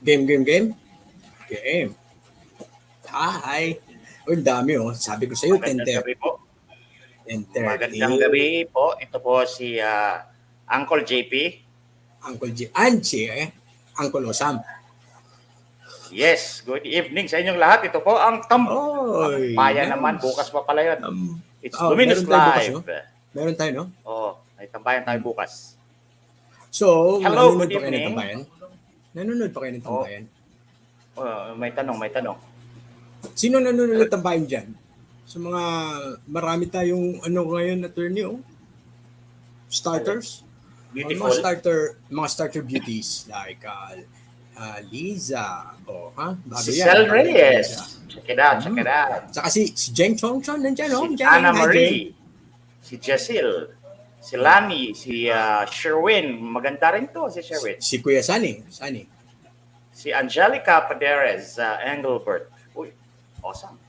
Game, game, game? Game. Hi. Uy, ang dami oh. Sabi ko sa'yo, Magandang 10:30. gabi po. 10:30. Magandang gabi po. Ito po si Uncle JP. Uncle G. Anchi, Uncle Osam. Yes, good evening sa inyong lahat. Ito po ang Oy, Bayan nice. naman. Bukas pa pala yun. It's meron Luminous tayo bukas, Live. no? Meron tayo, no? Oh, may tambayan tayo bukas. So, Hello, nanonood good pa kayo ng evening. tambayan? Nanonood pa kayo ng tambayan? May tanong. Sino nanonood ng tambayan dyan? So, marami tayong ngayon, attorney, starters. Beautiful. Mga starter beauties like Liza, bago Si yan. Sel Liza. Reyes. Check it out. Saka si Jeng Chongchon, nandiyan, Si Jeng. Anna Hi, Jeng. Marie. Si Jessil. Si Lani. Si Sherwin. Maganda rin to si Sherwin. Si Kuya Sani. Si Angelica Paderes, Engelbert. Uy, awesome.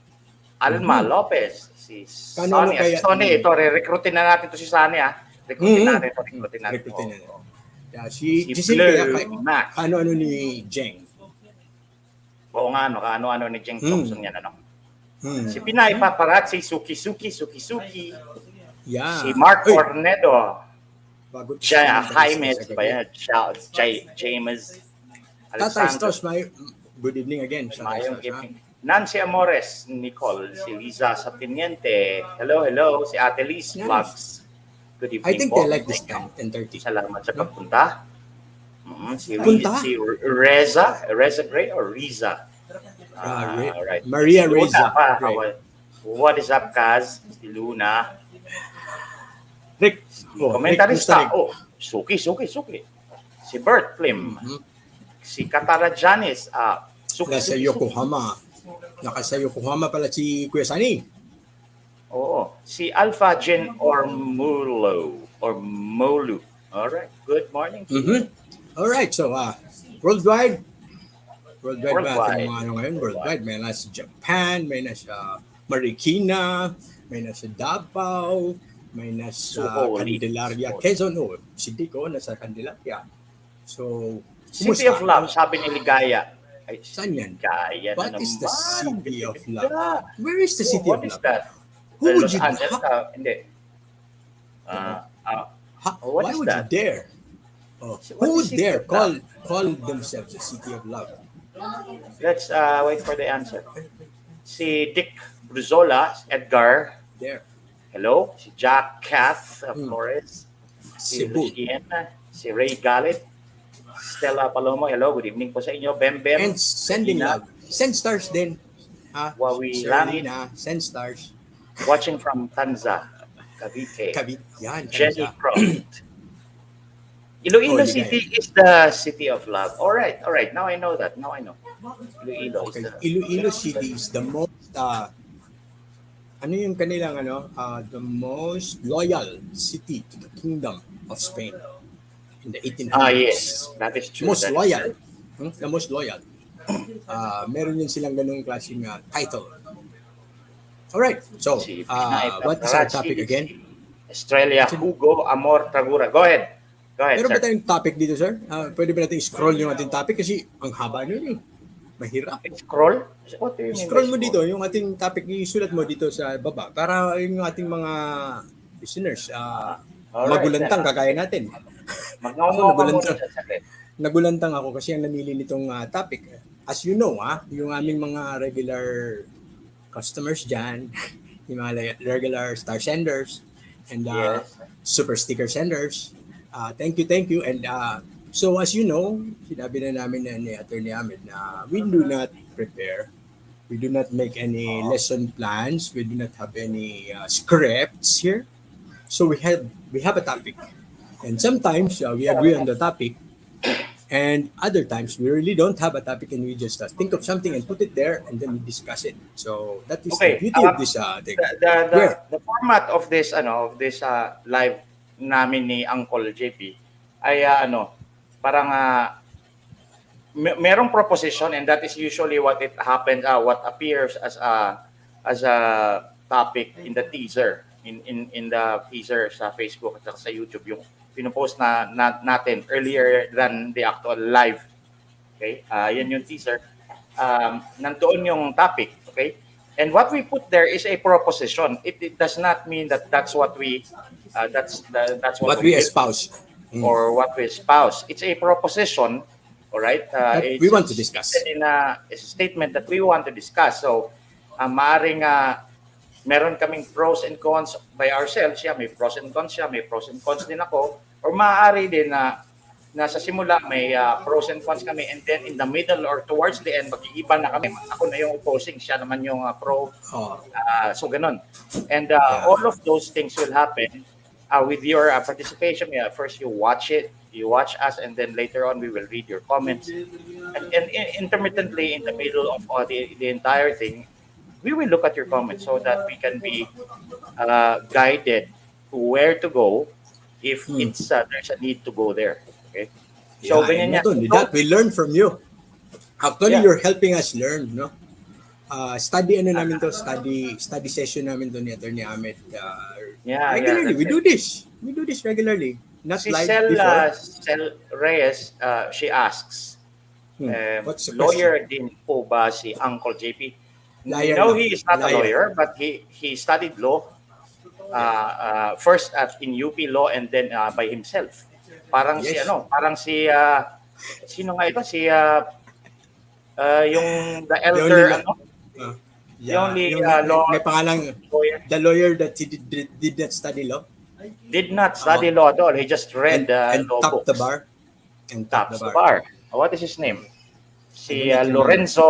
Alma Lopez, si Kano Sonny. kaya- Si Sonny, ito, re-recruitin na natin to si Sonny, Recruitin natin. Recruitin na. Yeah, Si Giselle Blur kaya Mac. ano ni Jeng. Oo nga, ano ni Jeng Thompson yan, Si Hmm. Pinay Paparazzi, Suki. Yeah. Si Mark Uy, Ornedo. bago Jaime, ba yan? James. Tatay Alexander. Stos, good evening again. Mayong evening. Nancy Amores, Nicole, si Liza Sapiniente. Hello. Si Ate Liz Yes. Vlogs. Good evening I think po. they like this time, 10:30. Salamat sa pagpunta. Si Punta? Reza Gray or Riza? Right. Maria Si Luna Reza. pa. Great. What is up, Kaz? Si Luna. Rick. Komentarista. Rick. Suki. Si Bert Plim. Mhm. Si Katara Janice. Nasa Yokohama. Nasa Yokohama pala si Kuya Sani. Oo. Si Alpha Jen or Molu. Alright. Good morning. Alright, so worldwide ba Worldwide. ating mga ngayon? Worldwide. May nasa Japan, may nasa Marikina, may nasa Davao, may nasa Suholi. Candelaria, Quezon. Si Dico nasa Candelaria. So, City of Love, sabi ni Ligaya. Ay, saan yan? Ligaya What na is the naman. City of Love? Where is the City What of is Love? that? Who would Los you Angeles? Hindi. What why is would that? you dare? What Who is would City dare of Love? call themselves the City of Love? Let's wait for the answer. Si Dick Bruzola, Edgar. There. Hello. Si Jack Kath Flores. Si Cebu. Luciana. Si Ray Galit. Stella Palomo. Hello. Good evening po sa inyo. Bem. And sending love. Send stars din. Wawi Serlina, send stars. Watching from Tanza, Cavite. Yan. Jenny Tanza. Croft. Iloilo Oh, City is the City of Love. All right. Now I know that. Iloilo Okay. is the Iloilo City is the most ano yung kanilang the most loyal city to the Kingdom of Spain in the 1800s. yes. That is true. Most That is loyal. true. The most loyal. Meron yun silang ganung klaseng title. Alright, so Si Pinay what is our Paparazzi, topic again? si Estrella Hugo Amor Tragura. Go ahead, Meron ba sir. tayong topic dito, sir? Pwede ba natin scroll yung ating topic kasi ang haba nun eh. Mahirap. Scroll? What do you mean Scroll by mo dito yung ating topic, isulat mo dito sa baba para yung ating mga listeners Alright, magulantang then. kagaya natin. Mag-ngawang Ako, muna sa sakit. Nagulantang ako kasi ang namili nitong topic. As you know, yung aming mga regular customers dyan, yung mga regular star senders, and Yes. super sticker senders. Thank you. And so as you know, sinabi na namin ni Attorney Ahmed na we do not prepare. We do not make any lesson plans. We do not have any scripts here. So we have a topic. And sometimes we agree on the topic. And other times we really don't have a topic and we just think of something and put it there and then we discuss it. So that is the Okay, beauty of this thing. The format of this live namin ni Uncle JP ay parang merong proposition and that is usually what it happens what appears as a topic in the teaser in the teaser sa Facebook at sa YouTube yung pinopost natin earlier than the actual live Okay? Yan yung teaser. Nandoon yung topic. Okay? And what we put there is a proposition. It does not mean that that's what we that's what What we we will espouse. or what we espouse. It's a proposition, all right? That we want to discuss. It's a statement that we want to discuss. So, maaring meron kaming pros and cons by ourselves. Siya, may pros and cons siya, may pros and cons din ako. Or maaari din na nasa simula may pros and cons kami, and then in the middle or towards the end, mag-iiba na kami. Ako na yung opposing, siya naman yung pro. Oh, So, ganun. And Yeah. all of those things will happen with your participation. First, you watch us, and then later on, we will read your comments. And intermittently, in the middle of the entire thing, we will look at your comments so that we can be guided to where to go if it's there's a need to go there. Okay. So, yeah, ganyan and not yan. only that, we learn from you. Actually, Yeah. you're helping us learn, no? Study namin to, study session namin to ni Attorney Ahmed. Yeah, Regularly, that's we it. do this. We do this regularly. Not Si like Cel, before. Cel Reyes, she asks, What's the lawyer din po ba si Uncle JP? Liar No, lang. he is not a Liar. lawyer, but he studied law first in UP Law and then by himself. Parang si Yes. parang si sino nga ito si yung the The only elder Uh, the only yung law may pangalang lawyer the lawyer that he did not study law did not study law at all. He just read and law topped the books. bar. And topped Tops the the bar. bar. What is his name? Si I don't remember. Lorenzo.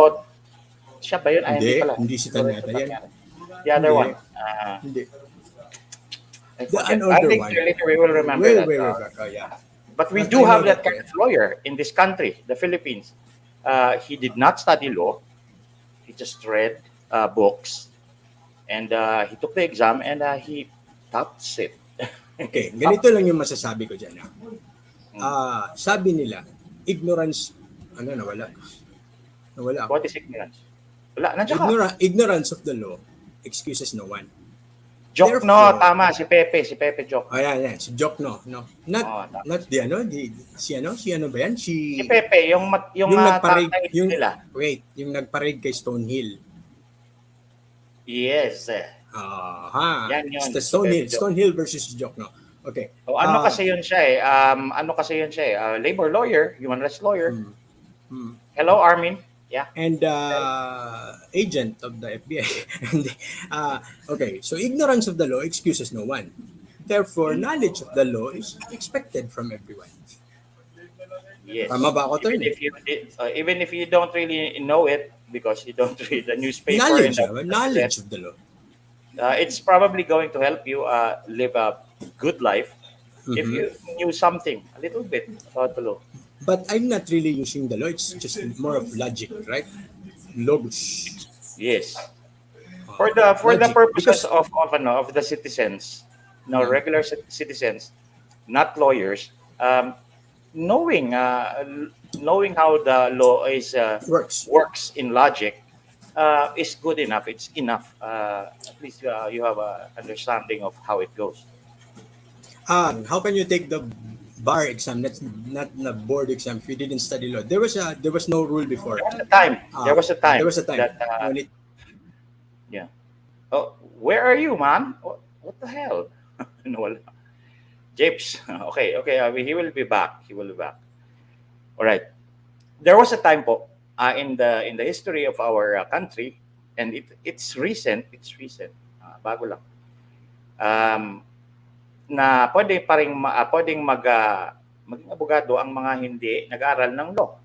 Siya ba yun? Ay, hindi pala. Hindi si Lorenzo Tanyata yan. Tanyata. The other Hindi. one. Hindi. I The forget. I another think one. later we will remember Way that. back. Oh, yeah. But we But do I have know that that kind of lawyer in this country, the Philippines. He did not study law. He just read books. And he took the exam and he tops it. Okay, ganito lang yung masasabi ko dyan. Sabi nila, ignorance, nawala. Nawala. What is ignorance? Wala, nandiyan ka. Ignorance of the law excuses no one. Joke, no, Therefore- tama, si Pepe Joke. Oh, yan, si Joke, no. Not si ano ba yan? Si Pepe, yung nagparade, tatay nila. yung nagparade kay Stonehill. Yes. Yan yun, The si Pepe Joke. Stonehill versus Joke, no. Okay. So, kasi yun siya eh? Labor lawyer, human rights lawyer. Hello, Armin. Yeah. And agent of the FBI. Okay, so ignorance of the law excuses no one. Therefore, knowledge of the law is expected from everyone. Yes. Tama ba ako, Even Tony? even if you don't really know it because you don't read the newspaper. Knowledge of the law. It's probably going to help you live a good life if you knew something, a little bit about the law. But I'm not really using the law. It's just more of logic, right? Logos. Yes. For the Logic. purposes Because- of the citizens, regular citizens, not lawyers, knowing how the law is works in logic is good enough. It's enough. At least you have an understanding of how it goes. How can you take the bar exam? That's not the board exam if you didn't study law. There was no rule before. There was a time. There was a time that when it. yeah. Oh, where are you, man? What the hell? No, wala. Japes. Okay. He will be back. All right. There was a time po in the history of our country, and it's recent. Bago lang. Na pwedeng maging abogado ang mga hindi nag-aral ng law.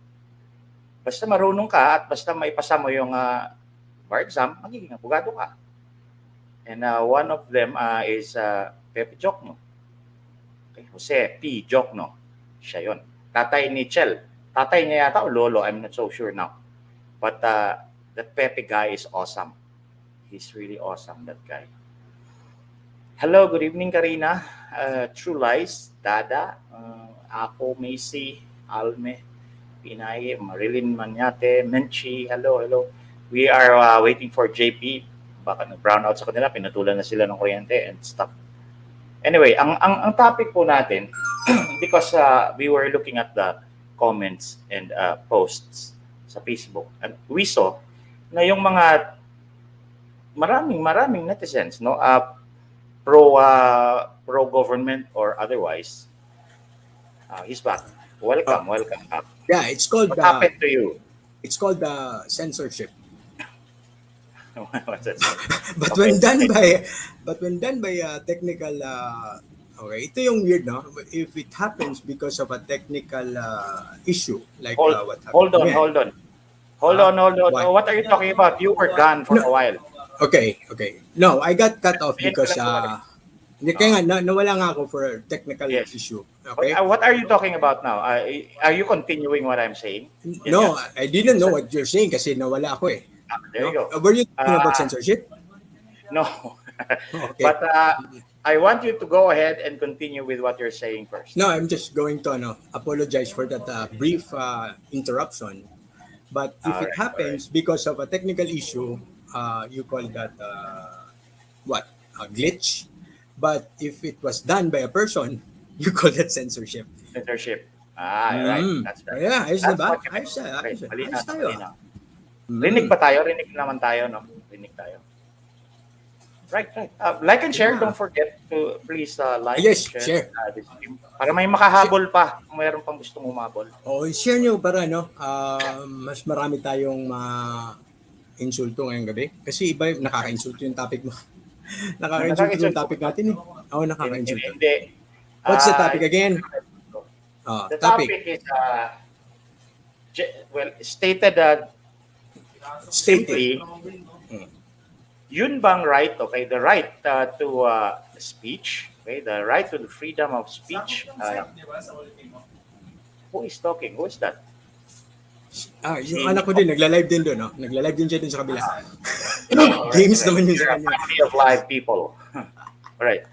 Basta marunong ka at basta maipasa mo yung bar exam, magiging abogado ka. And one of them is Pepe Jokno. Okay, Jose P. Jokno. Siya yun. Tatay ni Chel. Tatay niya yata o lolo, I'm not so sure now. But that Pepe guy is awesome. He's really awesome, that guy. Hello, good evening, Karina. True Lies, Dada, Ako, Macy, Alme, Pinay, Marilyn Manyate, Menchi, hello. We are waiting for JP. Baka nag-brown out sa kanila, pinatulan na sila ng kuryente and stuff. Anyway, ang topic po natin, because we were looking at the comments and posts sa Facebook. And we saw na yung mga maraming netizens, no, pro government or otherwise. He's back. Welcome back. Yeah, it's called What happened to you? it's called censorship. What's that? But Okay. when done by technical okay, ito yung weird, no? If it happens because of a technical issue like what happened. Hold on, Yeah. hold on. Hold on. Why? What are you talking about? You were gone for a while. Okay. No, I got cut off Sabihin because ko lang hindi kaya nga nawala nga ako for a technical Yes. issue. Okay? What are you talking about now? Are you continuing what I'm saying? No, I didn't know what you're saying kasi nawala ako eh. There you go. Were you talking about Ah. censorship? No. Okay. But I want you to go ahead and continue with what you're saying first. No, I'm just going to apologize for that brief interruption. But if it Alright, happens because of a technical issue, you call that what? A glitch. But if it was done by a person, you call that censorship. Censorship. Right. That's right. Yeah, ayos na That's ba? what you Ayos na. Okay, Ayos na. malinaw, Ayos tayo. malinaw. Rinig ba tayo? Rinig naman tayo, no? Rinig tayo. Right. Like and share. Yeah. Don't forget to please like Yes, and share. this stream. Para may makahabol pa kung mayroon pang gustong umabol. Share nyo para mas marami tayong insulto ngayong gabi. Kasi iba yung nakaka-insulto yung topic mo. Nakaka-insulto yung topic natin eh. Nakaka-insulto. Hindi. What's the topic again? The Topic. topic is stated simply, yun bang right, okay, the right to speech, okay, the right to the freedom of speech. Who is talking? Who is that? Yung anak ko din, nagla-live din doon, no? Nagla-live din siya doon sa kabila. Games naman yun sa kanya. Family of live people. All right.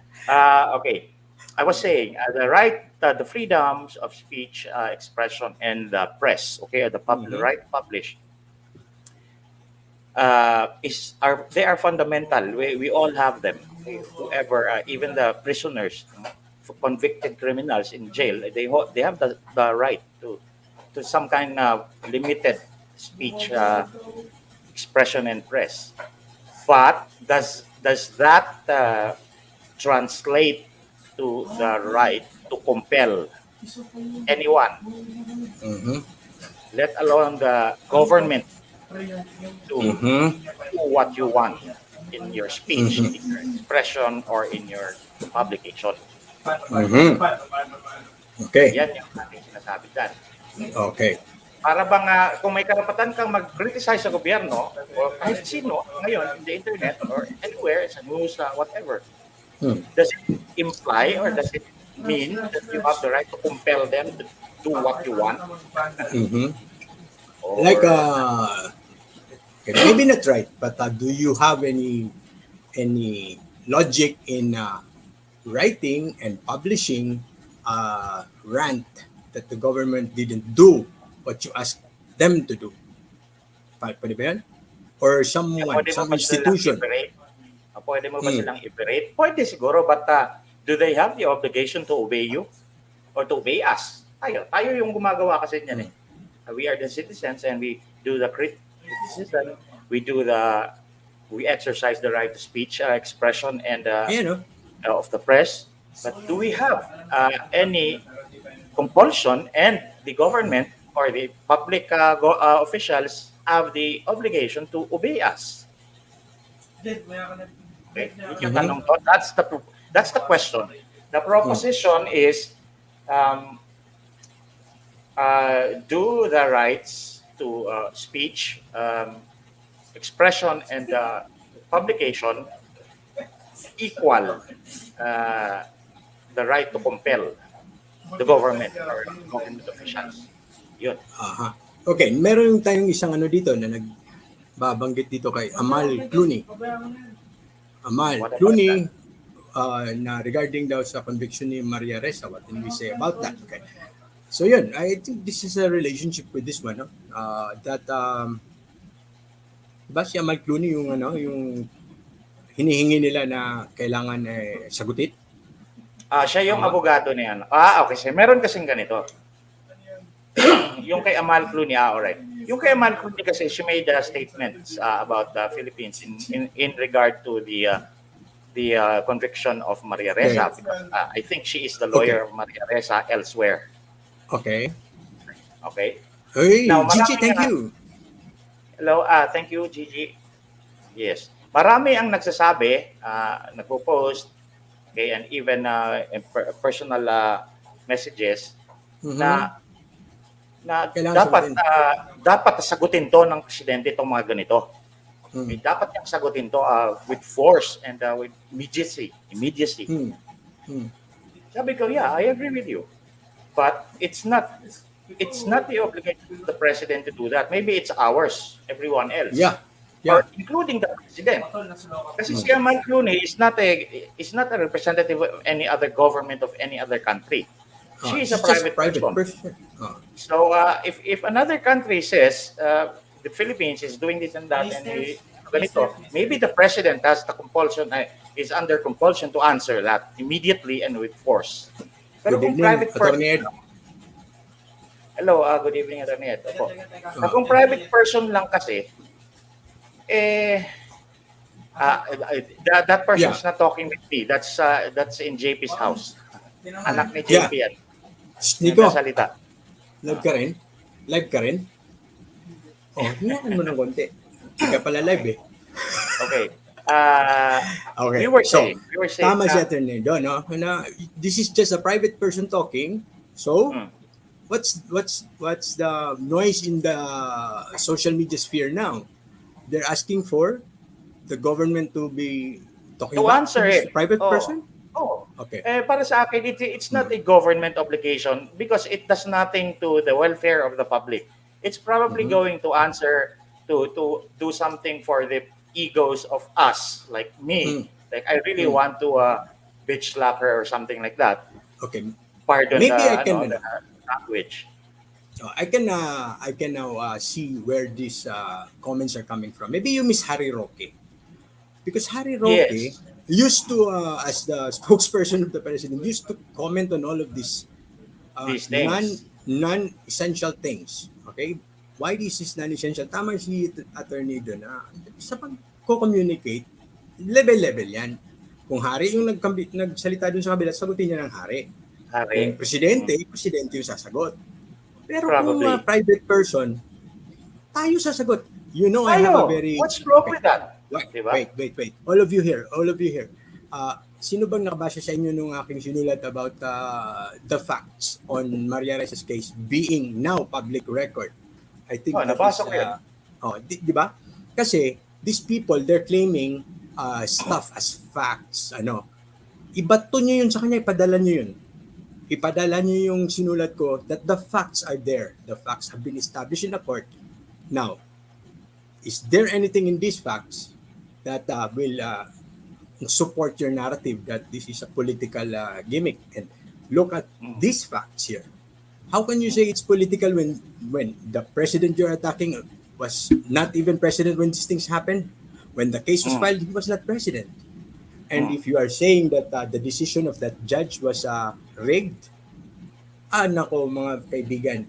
Okay. I was saying the right, the freedoms of speech, expression, and the press, okay, the right to publish, they are fundamental. We all have them. Okay? Whoever, even the prisoners, convicted criminals in jail, they have the right to some kind of limited speech, expression, and press. But does that translate to the right to compel anyone, let alone the government, to do what you want in your speech, in your expression, or in your publication? Okay. Yan yung ating sinasabi dyan. Okay. Para bang kung may karapatan kang mag-criticize sa gobyerno o kahit sino ngayon in the internet or anywhere, sa news, whatever, does it imply or does it mean that you have the right to compel them to do what you want? Or, Like, maybe not right, but do you have any logic in writing and publishing a rant that the government didn't do what you asked them to do? Pwede ba yan? Or someone, pwede some mo ba silang institution? i-berate? Pwede mo ba silang i-berate? Pwede siguro, but do they have the obligation to obey you? Or to obey us? Tayo yung gumagawa kasi niyan eh. We are the citizens and we do the criticism. We exercise the right to speech, expression, and of the press. But do we have any compulsion, and the government or the public officials have the obligation to obey us? Okay, yung tanong to, that's the question. The proposition is, do the rights to speech, expression, and publication equal the right to compel the government or government officials? Yun. Okay, meron tayong isang dito na nagbabanggit dito kay Amal Clooney. Clooney, na regarding daw sa conviction ni Maria Ressa, what can we say about that? Okay. So yun, I think this is a relationship with this one, no? That ba si Amal Clooney yung yung hinihingi nila na kailangan sagutin? Siya yung abogado niyan. Okay. Meron kasing ganito. yung kay Amal Clooney, alright. Yung kay Amal Clooney kasi she made statements about the Philippines in regard to the conviction of Maria Ressa, Okay. because I think she is the lawyer of Maria Ressa elsewhere. Okay. Okay? Hey, Now, Gigi, marami thank nga, you. hello, thank you, Gigi. Yes. Marami ang nagsasabi, nagpo-post, okay, and even in personal messages Mhm. na na Kailangan dapat sagutin. dapat sagutin to ng presidente itong mga ganito. Mm. Dapat niyang sagutin to with force and with immediacy. Mm. Mm. Sabi ko, yeah, I agree with you. But it's not the obligation of the president to do that. Maybe it's ours, everyone else. Yeah. Or Yeah. including the president. Kasi si Amal Clooney is not a representative of any other government of any other country. She is a She's just private person. person. So if another country says the Philippines is doing this and that and ganito, maybe the president has the compulsion, is under compulsion to answer that immediately and with force. Pero Good kung evening, private person, Attorney Ed. hello, good evening, Attorney Ed. Opo. Kung private person lang kasi, that person's not talking with me. That's in JP's house. Anak ni JP yan. Nico, Salita. live ka rin? Live ka rin? Oh, hinakan mo ng konti. Hindi ka pala live eh. Okay. Okay. We were So, saying. tama si Attorney Do, no? Na, this is just a private person talking. So, what's the noise in the social media sphere now? They're asking for the government to be talking To about answer this it. private person? Oh. Okay. Para sa akin, it's not a government obligation because it does nothing to the welfare of the public. It's probably going to answer to do something for the egos of us, like me. Like I really want to bitch slap her or something like that. Okay. Pardon Maybe the, I can the language. I can now see where these comments are coming from. Maybe you miss Harry Roque. Because Harry Roque Yes. used to, as the spokesperson of the president, used to comment on all of these These things. non-essential things. Okay? Why this is non-essential? Tama si attorney doon na sa pag-communicate, level-level yan. Kung hari yung nagsalita doon sa kabila, sagutin niya ng hari. Kung presidente yung sasagot. Pero kung Probably. private person, tayo sasagot. You know, I have a very... What's wrong with that? Diba? Wait. All of you here. Sino bang nakabasa sa inyo nung aking sinulat about the facts on Maria Reza's case being now public record? I think nabasa ko yan. Di ba? Kasi these people, they're claiming stuff as facts. Ibato nyo yun sa kanya, ipadala nyo yun. Ipadala nyo yung sinulat ko that the facts are there. The facts have been established in the court. Now, is there anything in these facts that will support your narrative that this is a political gimmick? And look at these facts here. How can you say it's political when the president you're attacking was not even president when these things happened? When the case was filed, he was not president. And if you are saying that the decision of that judge was rigged, nako mga kaibigan,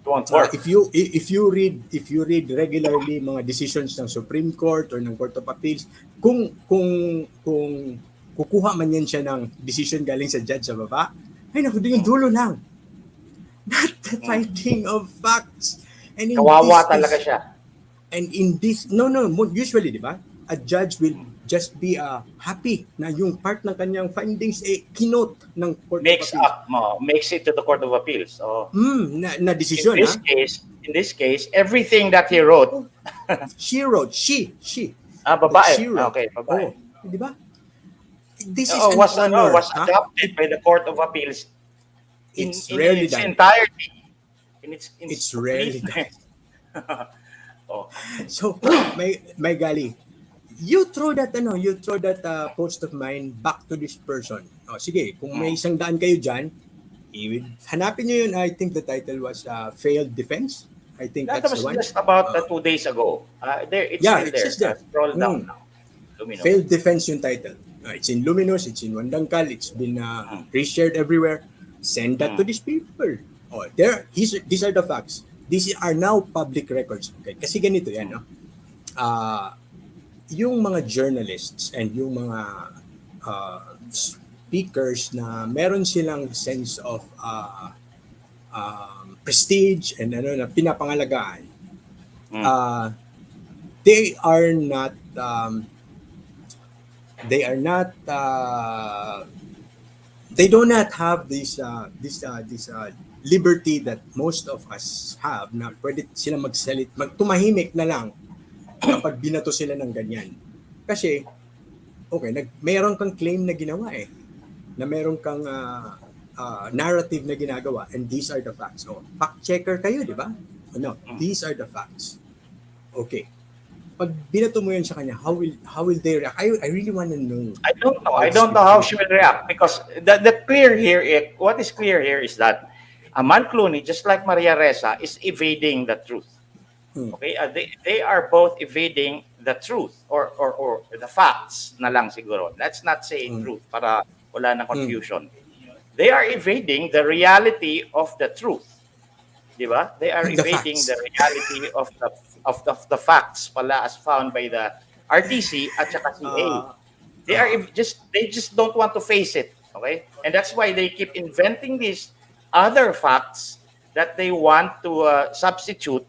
if you read regularly mga decisions ng Supreme Court or ng Court of Appeals, kung kukuha man yan siya ng decision galing sa judge sa baba, ay naku, yung dulo lang. Not the finding of facts. And in Kawawa talaga siya. And in this, usually, di ba? A judge will just be happy na yung part ng kanyang findings kinote ng Court of Appeals. Makes it to the Court of Appeals. Na decision, in this case, everything that he wrote. She wrote. She. Babae. She wrote. Okay, babae. Di ba? This is was honor. adopted by the Court of Appeals in its done. entirety. It's rarely done. So, may gali. You throw that post of mine back to this person. Sige, kung may 100 kayo dyan, hanapin nyo yun. I think the title was Failed Defense. I think that that's was the one. just about 2 days ago. It's still there. Scroll down now. Luminous. Failed Defense yung title. It's in Luminous, it's in Wandangkal, it's been reshared everywhere. Send that to these people. Oh, these are the facts. These are now public records. Okay? Kasi ganito yan, no? Yung mga journalists and yung mga speakers na meron silang sense of prestige and na pinapangalagaan, they are not they do not have this liberty that most of us have, na pwede sila magtumahimik na lang kapag binato sila ng ganyan. Kasi okay, mayroon kang claim na ginawa na mayroon kang narrative na ginagawa, and these are the facts. Oh, fact checker kayo, di ba? No, these are the facts. Okay. Pag binato mo yan sa kanya, how will they react? I really want to know. I don't know how she will react, because the clear here, what is clear here is that Amal Clooney, just like Maria Ressa, is evading the truth. Okay, they are both evading the truth or the facts na lang siguro. Let's not say truth para wala na confusion. They are evading the reality of the truth. Di ba? They are evading the reality of the facts pala as found by the RTC at saka CA. They just don't want to face it. Okay? And that's why they keep inventing these other facts that they want to substitute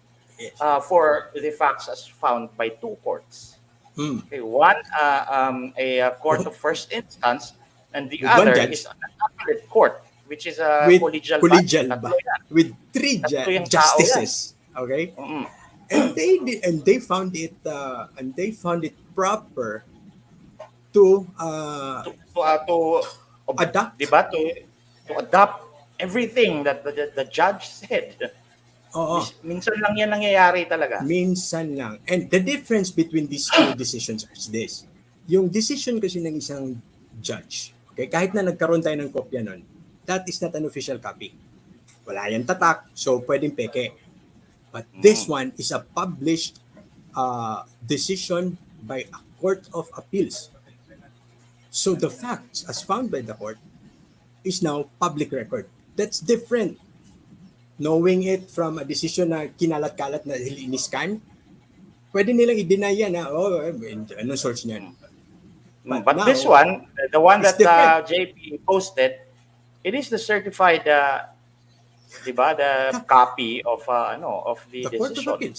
for the facts as found by two courts. Okay, one a court of first instance, and the other is an appellate court, which is a collegial with three justices. Okay, and they found it proper to adapt, diba? To adopt everything that the judge said. Minsan lang yan nangyayari talaga. Minsan lang. And the difference between these two decisions is this. Yung decision kasi ng isang judge, okay, kahit na nagkaroon tayo ng kopya nun, that is not an official copy. Wala yan tatak, so pwedeng peke. But this one is a published decision by a court of appeals. So the facts as found by the court is now public record. That's different. Knowing it from a decision na kinalat-kalat na in-scan, pwede nilang i-deny yan na, anong source niyan. But now, this one, the one that JP posted, it is the certified, diba, the copy of of the decision.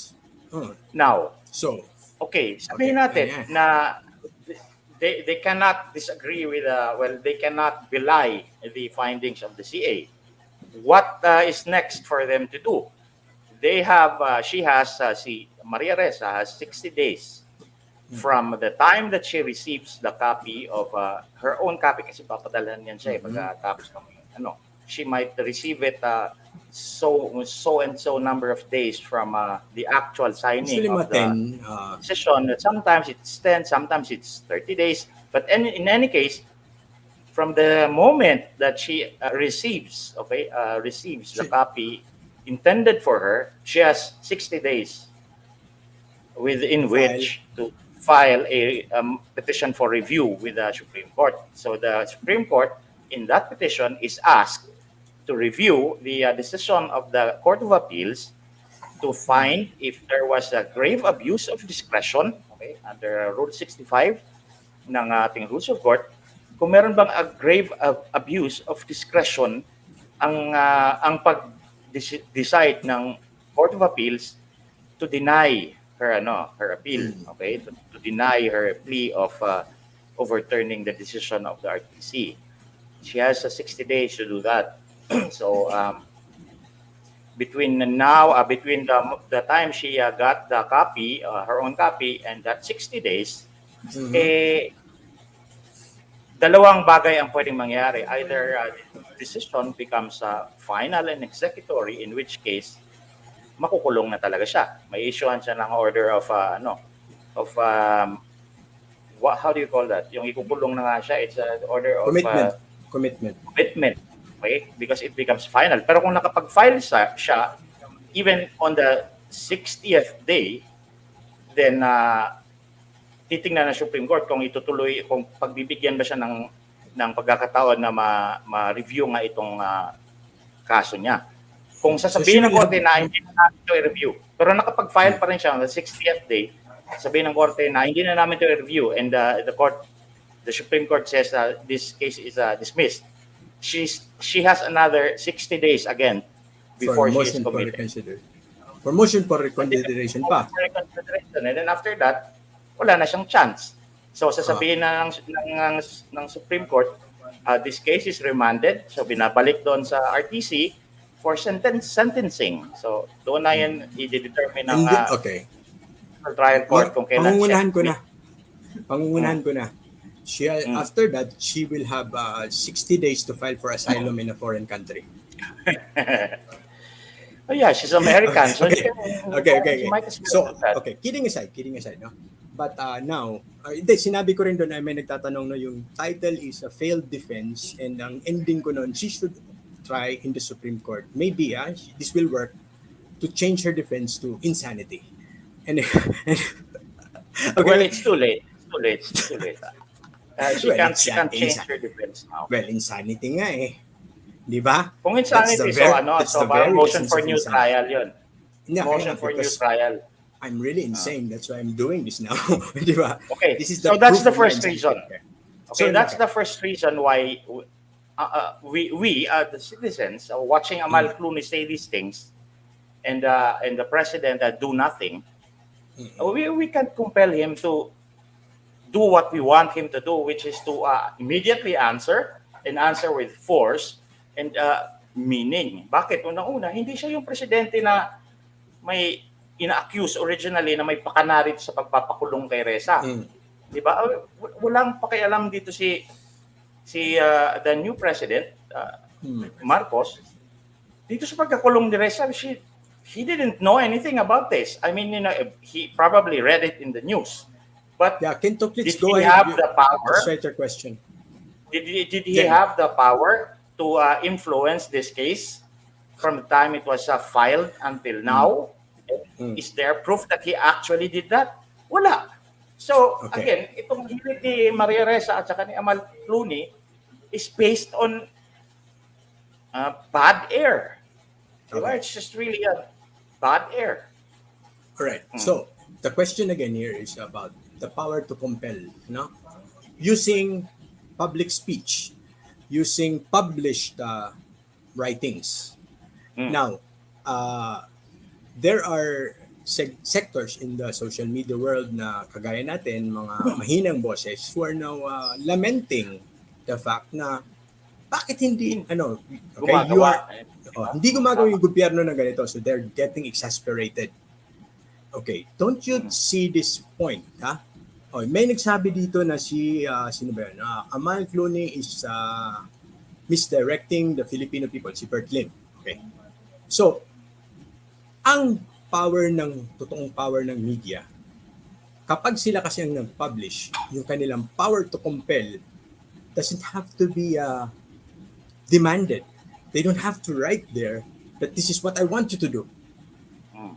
Now, so okay, sabihin natin na they cannot disagree with they cannot belie the findings of the CA. What is next for them to do? They have, Maria Ressa has 60 days from the time that she receives the copy of her own copy, kasi papadalhan yan siya pagkatapos ng she might receive it so and so number of days from the actual signing of the decision. Sometimes it's 10, sometimes it's 30 days, but in any case, from the moment that she receives the copy intended for her, she has 60 days within which to file a petition for review with the Supreme Court. So the Supreme Court, in that petition, is asked to review the decision of the Court of Appeals to find if there was a grave abuse of discretion, under Rule 65 ng ating Rules of Court, kung meron bang a grave abuse of discretion ang pag-decide ng Court of Appeals to deny her appeal, to deny her plea of overturning the decision of the RTC. She has 60 days to do that. So between the time she got the copy, her own copy, and that 60 days, dalawang bagay ang pwedeng mangyari. Either decision becomes final and executory, in which case makukulong na talaga siya. May issuehan siya ng order of how do you call that? Yung ikukulong na nga siya, it's an order of commitment. Okay? Because it becomes final. Pero kung nakapag-file siya, even on the 60th day, then titingnan ng Supreme Court kung itutuloy, kung pagbibigyan ba siya ng pagkakataon na ma-review nga itong kaso niya. Kung So sasabihin she ng will korte na hindi na namin ito i-review, pero nakapag-file pa rin siya on the 60th day, sabihin ng korte na hindi na namin ito i-review and the Supreme Court says this case is dismissed. She has another 60 days again for before she is motion for committed. reconsideration. For motion for reconsideration pa. And then after that, wala na siyang chance. So Ah. sasabihin na ng Supreme Court, this case is remanded. So binabalik doon sa RTC for sentencing. So doon na yan i-determine ng And then, okay. trial court kung kailan Pangungunahan ko siya. na. Pangungunahan ko na. She, after that, she will have 60 days to file for asylum in a foreign country. Oh yeah, she's American. So Okay. Okay. she might as well So, do that. okay, kidding aside, no? But now, hindi, sinabi ko rin doon ay may nagtatanong no, yung title is a failed defense and ang ending ko noon, she should try in the Supreme Court. Maybe this will work to change her defense to insanity. And, okay. Well, it's too late. It's too late. She Well, can't change her defense now. Well, insanity nga eh. Di ba? Kung insanity, so parang motion for new trial yun. Yeah, Motion for new trial. I'm really insane. That's why I'm doing this now. Di ba? Okay, This is so that's proof the of my first reason. insanity. Okay, that's the first reason why we the citizens, watching Amal Clooney say these things, and the president do nothing, we can't compel him to do what we want him to do, which is to immediately answer and answer with force and meaning. Bakit? Unang-una, hindi siya yung presidente na may ina-accuse originally na may pakanarit sa pagpapakulong kay Reza. Di ba? Walang pakialam dito si the new president, Marcos, dito sa pagkakulong ni Reza. He didn't know anything about this. I mean, he probably read it in the news. But yeah, Kentucky, did he have the power? Straight your question. Did he have the power to influence this case from the time it was filed until now? Is there proof that he actually did that? Wala. So, again, itong hilit ni Maria Ressa at saka ni Amal Clooney is based on bad air. Diba? It's just really a bad air. All right. So, the question again here is about the power to compel, no? Using public speech, using published writings. Now, there are sectors in the social media world na kagaya natin, mga mahinang boses who are now lamenting the fact na bakit hindi, hindi gumagawa yung gobyerno na ganito, so they're getting exasperated. Okay, don't you see this point, ha? May nagsabi dito na sino ba yun? Amal Clooney is misdirecting the Filipino people, si Bert Lim. Okay. So, ang totoong power ng media, kapag sila kasi ang nag-publish, yung kanilang power to compel doesn't have to be demanded. They don't have to write there that this is what I want you to do.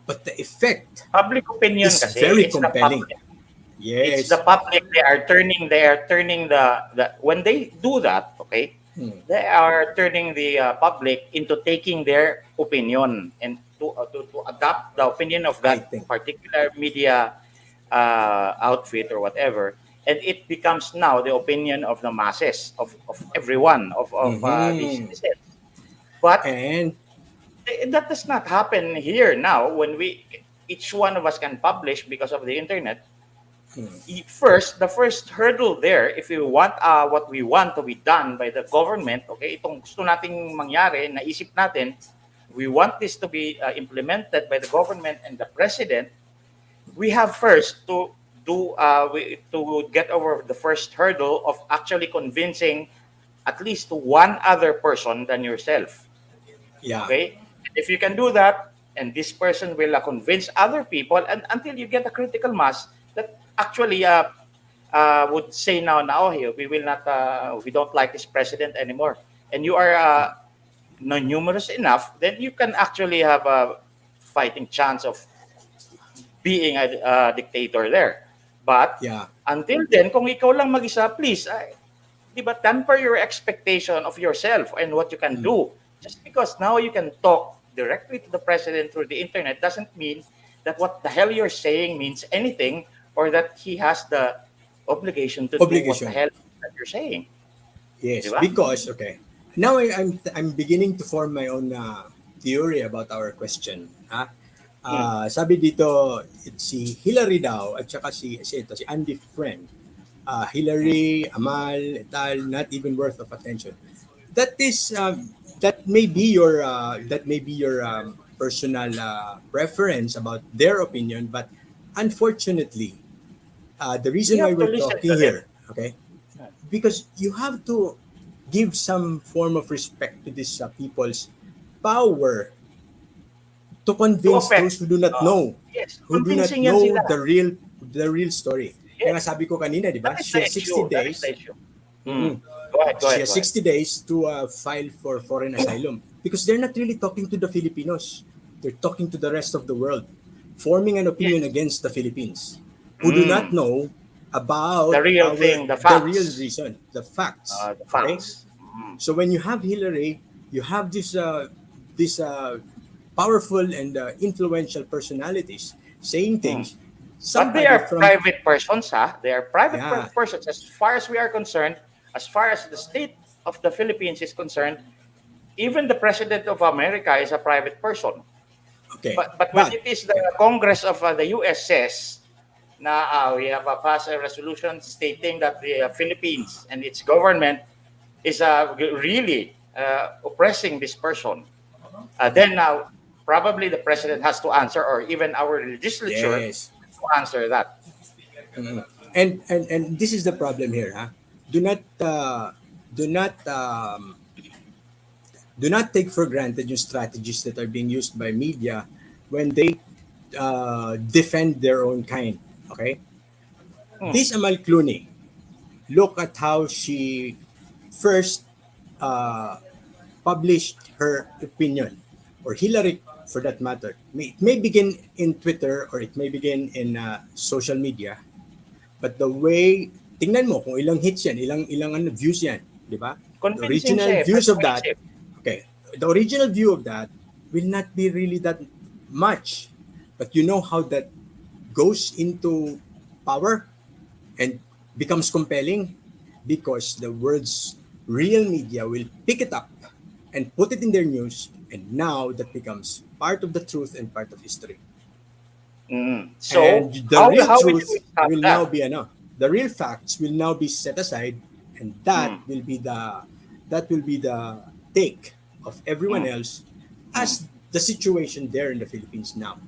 But the effect public opinion is kasi very it's compelling. The Yes. it's the public. They are turning the when they do that, okay, they are turning the public into taking their opinion and to adopt the opinion of that particular media outfit or whatever, and it becomes now the opinion of the masses of everyone of these citizens. But that does not happen here now when each one of us can publish because of the internet. The first hurdle there, if you want what we want to be done by the government, okay, itong gusto nating mangyari, naisip natin, we want this to be implemented by the government and the president, we have first to get over the first hurdle of actually convincing at least one other person than yourself. Yeah. Okay? If you can do that, and this person will convince other people, and until you get a critical mass that actually would say now, we will not, we don't like this president anymore, and you are numerous enough, then you can actually have a fighting chance of being a dictator there. But until then, kung ikaw lang mag-isa, please, di ba, temper your expectation of yourself and what you can do. Just because now you can talk directly to the president through the internet doesn't mean that what the hell you're saying means anything, or that he has the obligation to do what the Obligation. hell that you're saying. Di Yes, ba? because okay. Now I'm beginning to form my own theory about our question. Ha? Mm. Sabi dito si Hillary daw at saka si Andy Friend. Hillary, Amal, et al. Not even worth of attention. That is that may be your personal preference about their opinion, but unfortunately, the We reason why have to we're listen talking to them. here, okay, because you have to give some form of respect to these people's power to To convince those affect. who do not know, Yes, convincing yan sila. the real story. Kaya nga Yes, sabi ko kanina, di that ba? is She the has 60 issue. That is the days. issue. Mm. Mm-mm. Go ahead, go She ahead, has go ahead. 60 days to file for foreign asylum because they're not really talking to the Filipinos. They're talking to the rest of the world, forming an opinion Yes. against the Philippines, who do not Mm. know The about real thing, the the real facts. reason, the facts. The Okay, facts. Mm. so when you have Hillary, you have this powerful and influential personalities saying Mm. things. But they Somebody are from private persons, huh? They are private yeah, persons. As far as we are concerned, as far as the state of the Philippines is concerned, even the president of America is a private person. okay, But when but it is the okay, Congress of the U.S. says na we have passed a resolution stating that the Philippines and its government is really oppressing this person, then now probably the president has to answer, or even our legislature yes. to answer that. Mhm. And this is the problem here, huh? Do not do not do not take for granted yung strategies that are being used by media when they defend their own kind. Okay, Hmm. this Amal Clooney, look at how she first uh, published her opinion, or Hillary for that matter. It may begin in Twitter or it may begin in social media. But the way, tingnan mo kung ilang hits yan, ilang views yan, di ba? The Convincing original siya eh, views of that, persuasive. okay, the original view of that will not be really that much. But you know how that goes into power and becomes compelling because the world's real media will pick it up and put it in their news, and now that becomes part of the truth and part of history. Mm. And So the real how do we truth stop will now that? be the real facts will now be set aside, and that Mm. will be the take of everyone Mm. else Mm. as the situation there in the Philippines now.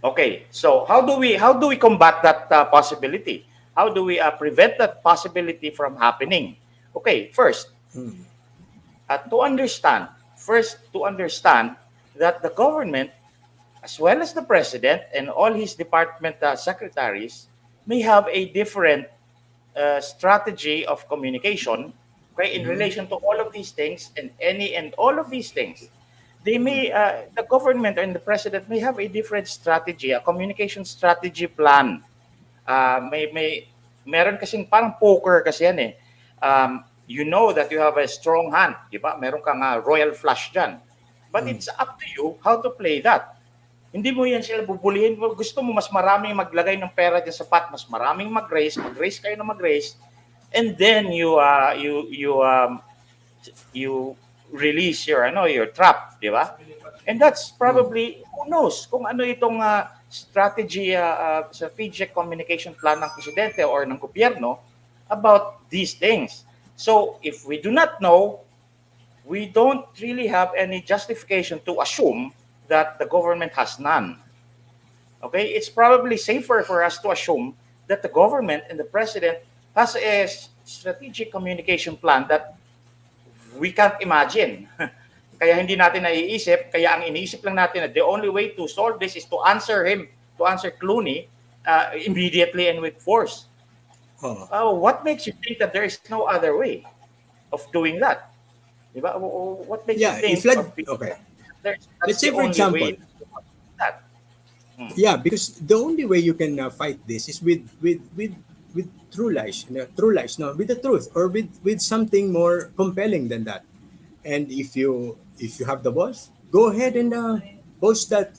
Okay, so how do we combat that possibility? How do we prevent that possibility from happening? Okay, first, Hmm. to understand that the government, as well as the president and all his department secretaries, may have a different strategy of communication, okay, in Mhm. relation to all of these things, and any and all of these things. They Mhm. may the government and the president may have a different strategy, a communication strategy plan. May meron kasing parang poker kasi yan eh. You know that you have a strong hand, di ba? Meron kang royal flush dyan. But Hmm. it's up to you how to play that. Hindi mo yan sila bubulihin. Gusto mo mas maraming maglagay ng pera dyan sa pot, mas maraming mag-raise kayo na mag-raise, and then you release your trap, di ba? And that's Hmm. probably, who knows kung ano itong strategic communication plan ng presidente or ng gobyerno about these things. So if we do not know, we don't really have any justification to assume that the government has none. Okay, it's probably safer for us to assume that the government and the president has a strategic communication plan that we can't imagine. Kaya hindi natin naiisip, kaya ang iniisip lang natin na the only way to solve this is to answer Clooney immediately and with force. Oh. What makes you think that there is no other way of doing that? Diba? What makes you Yeah, if think let or believe okay. that that's Let's say the for only example, way to do that? Hmm. yeah, because the only way you can fight this is with true lies, no, with the truth or with something more compelling than that. And if you have the balls, Go ahead and post that.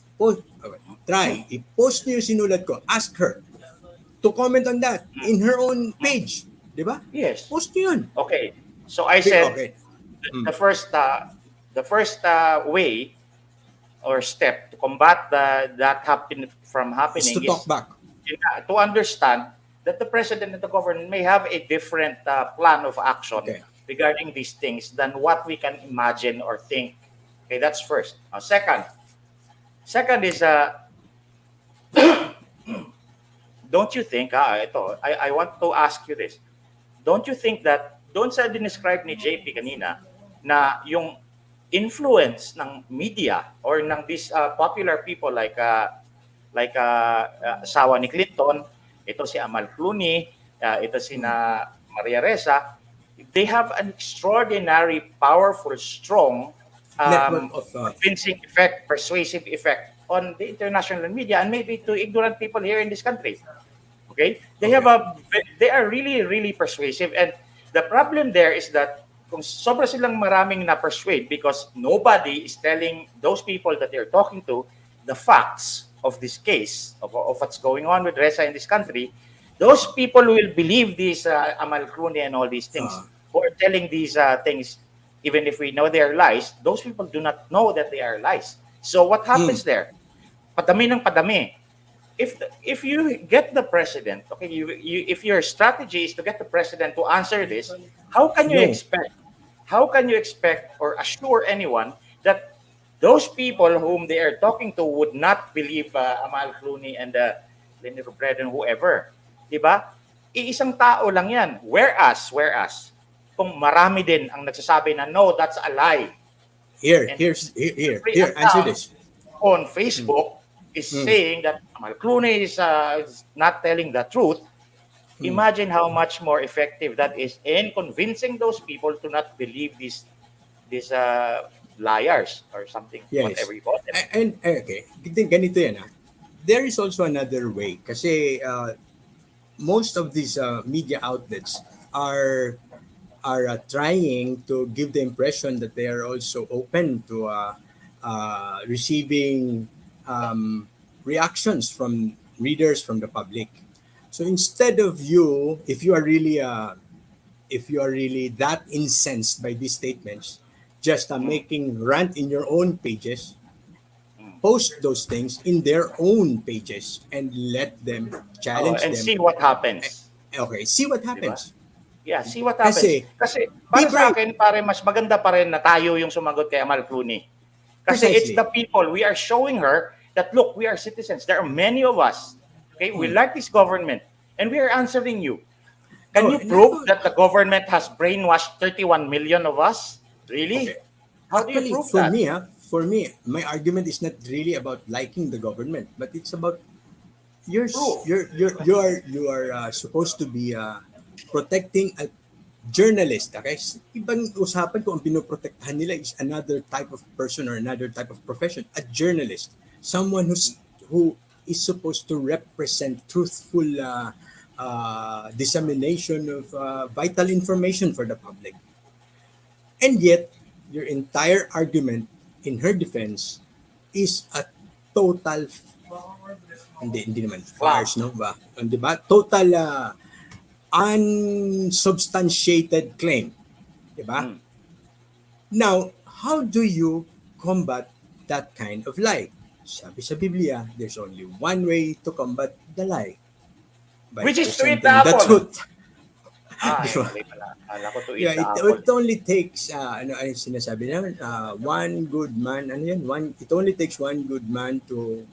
Try. I-post niyo yung sinulat ko. Ask her to comment on that in her own page. Di ba? Yes. Post niyo yun. Okay. So I said Okay. the first way or step to combat that from It's happening to talk is back. to understand that the president and the government may have a different plan of action Okay. regarding these things than what we can imagine or think. Okay, that's first. Second is don't you think, I want to ask you this. Don't you think that, doon sa dinescribe ni JP kanina, na yung influence ng media or ng these popular people like asawa ni Clinton, ito si Amal Clooney, ito si na Maria Ressa, they have an extraordinary, powerful, strong, Network of convincing effect, persuasive effect on the international media and maybe to ignorant people here in this country. Okay? They are really, really persuasive. And the problem there is that kung sobra silang maraming na-persuade because nobody is telling those people that they're talking to the facts of this case, of what's going on with Ressa in this country, those people will believe these Amal Clooney and all these things who are telling these things, even if we know they are lies, those people do not know that they are lies. So what happens there? Padami ng padami. If you get the president, okay, if your strategy is to get the president to answer this, how can you expect or assure anyone that those people whom they are talking to would not believe Amal Clooney and Lenny Robredo and whoever, di ba? Iisang tao lang yan. Whereas kung marami din ang nagsasabi na no, that's a lie. Here, answer this. On Facebook is saying that Amal Clooney is not telling the truth. Imagine how much more effective that is in convincing those people to not believe these liars or something, Yes. whatever you call them. And okay, ganito yan. There is also another way kasi most of these media outlets are trying to give the impression that they are also open to receiving reactions from readers, from the public. So instead of you, if you are really that incensed by these statements, just making rant in your own pages, post those things in their own pages and let them challenge And them. see what happens. Okay, see what happens. Yeah, see what happens. Kasi para sa akin, pare, mas maganda pa rin na tayo yung sumagot kay Amal Clooney. Kasi it's the people. We are showing her that, look, we are citizens. There are many of us. Okay, we like this government. And we are answering you. Can you prove that the government has brainwashed 31 million of us? Really? Okay. How do you Actually, prove that? For me, my argument is not really about liking the government, but it's about you are supposed to be protecting a journalist. Okay, ibang usapan kung ang pinoprotektahan nila is another type of person or another type of profession. A journalist, someone who is supposed to represent truthful dissemination of vital information for the public. And yet, your entire argument in her defense is a total hindi naman farce, no ba? Di ba? Total unsubstantiated claim. Di ba? Now, how do you combat that kind of lie? Sabi sa Biblia, there's only one way to combat the lie. Which is to eat presenting the apple. truth. Diba? Akala ko to eat Yeah, the apple. it only takes ano ay sinasabi naman one good man, it only takes one good man to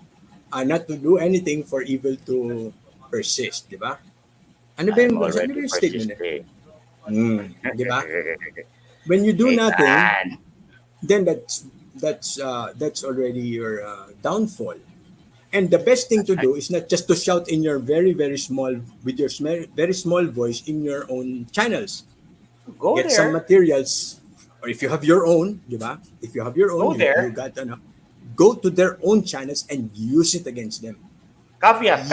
not to do anything for evil to persist, di ba? Ano ba yung statement? Di ba? When you do nothing, then that's already your downfall. And the best thing to do is not just to shout in your very small very small voice in your own channels. Get some materials, or if you have your own, di ba? If you have your own, you got go to their own channels and use it against them. Caveat.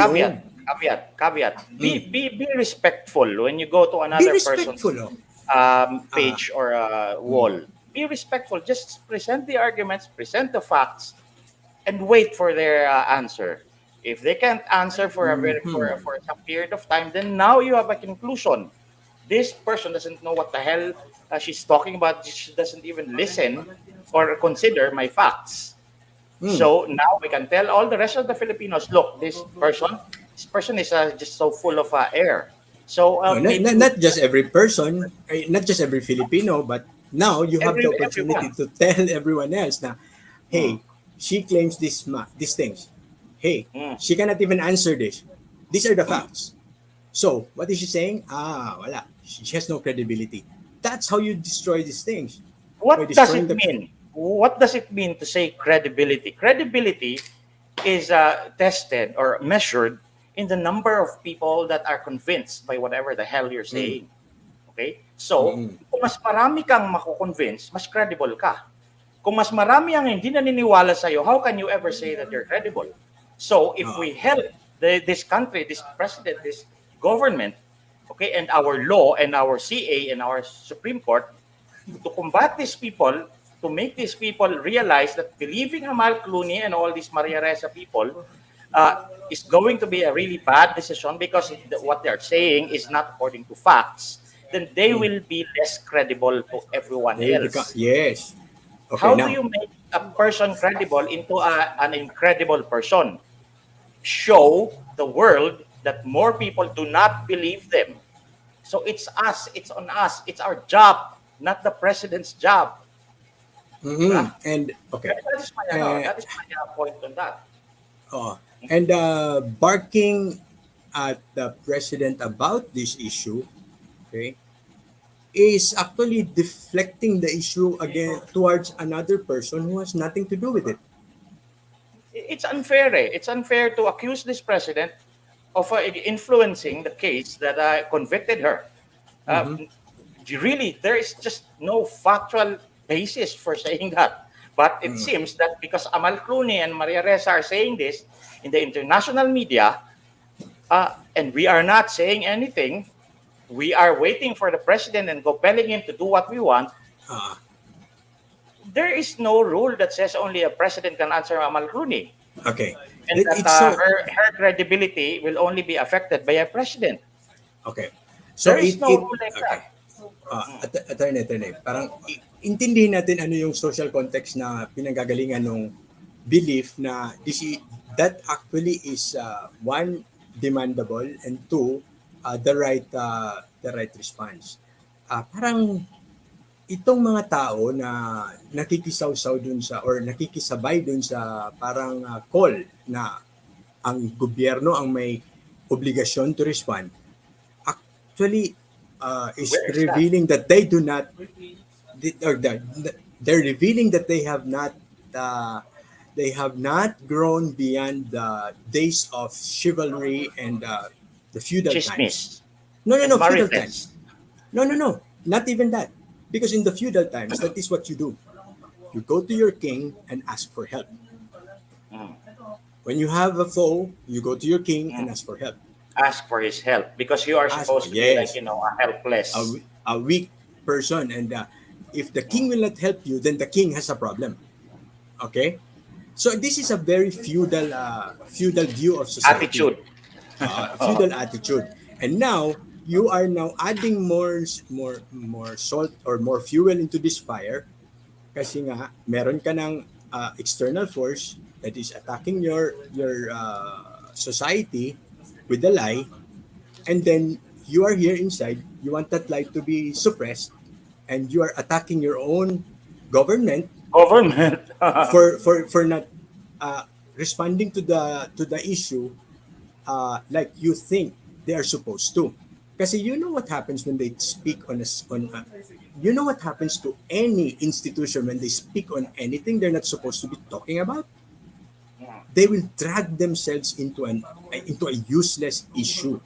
Be respectful when you go to another person's page or wall. be respectful. Just present the arguments, present the facts, and wait for their answer. If they can't answer for for some period of time, then now you have a conclusion. This person doesn't know what the hell she's talking about. She doesn't even listen or consider my facts. Hmm. So now we can tell all the rest of the Filipinos, look, this person is just so full of air. So No, maybe we, not just every person, not just every Filipino, but now you have the opportunity everyone. to tell everyone else na, Mm, hey, she claims these things. Hey, mm, she cannot even answer this. These are the mm. facts. So, what is she saying? Wala. She has no credibility. That's how you destroy these things. By What does destroying it the... mean? What does it mean to say credibility? Credibility is tested or measured in the number of people that are convinced by whatever the hell you're Mm, saying. Okay? So, mm, kung mas marami kang mako-convince, mas credible ka. Kung mas marami ang hindi naniniwala sa'yo, how can you ever say that you're credible? So, if oh, we help this country, this president, this government, okay, and our law and our CA and our Supreme Court to combat these people, to make these people realize that believing Amal Clooney and all these Maria Ressa people is going to be a really bad decision because what they're saying is not according to facts, then they mm. will be less credible to everyone They will become... else. Yes. Okay, How do now. you make a person credible into an incredible person? Show the world that more people do not believe them. So it's us, it's on us, it's our job, not the president's job. Di ba? And, okay. That is my, Uh, that is my point on that. oh, and barking at the president about this issue, okay, is actually deflecting the issue again towards another person who has nothing to do with it. It's unfair. It's unfair to accuse this president of influencing the case that convicted her. Uh, Mm-hmm. really, there is just no factual basis for saying that. But it seems that because Amal Clooney and Maria Ressa are saying this in the international media, and we are not saying anything, we are waiting for the president and compelling him to do what we want. Uh, There is no rule that says only a president can answer Amal Clooney, okay. and that It's so... her credibility will only be affected by a president. Okay. So There is no rule like okay. that. Attorney, parang intindihin natin ano yung social context na pinanggagalingan ng belief na that actually is one, demandable, and two, the right response. Parang itong mga tao na nakikisawsaw dun sa or nakikisabay dun sa parang call na ang gobyerno ang may obligasyon to respond, actually is Where is that? revealing that they do not, or they're revealing that uh, they have not grown beyond the days of chivalry and the feudal times. Chismis No, and feudal times. marites. No, not even that. Because in the feudal times, that is what you do. You go to your king and ask for help. Mm, When you have a foe, you go to your king and mm. ask for help. Ask for his help because you are supposed to be like Yes, a helpless. a weak person, and if the king Mm. will not help you, then the king has a problem. Okay, so this is a very feudal view of society, Attitude. feudal attitude, and now you are now adding more salt or more fuel into this fire kasi nga meron ka ng external force that is attacking your society with a lie, and then you are here inside, you want that lie to be suppressed, and you are attacking your own government Government. for not uh, responding to the issue like you think they are supposed to. Kasi you know what happens when they speak you know what happens to any institution when they speak on anything they're not supposed to be talking about? They will drag themselves into a useless issue.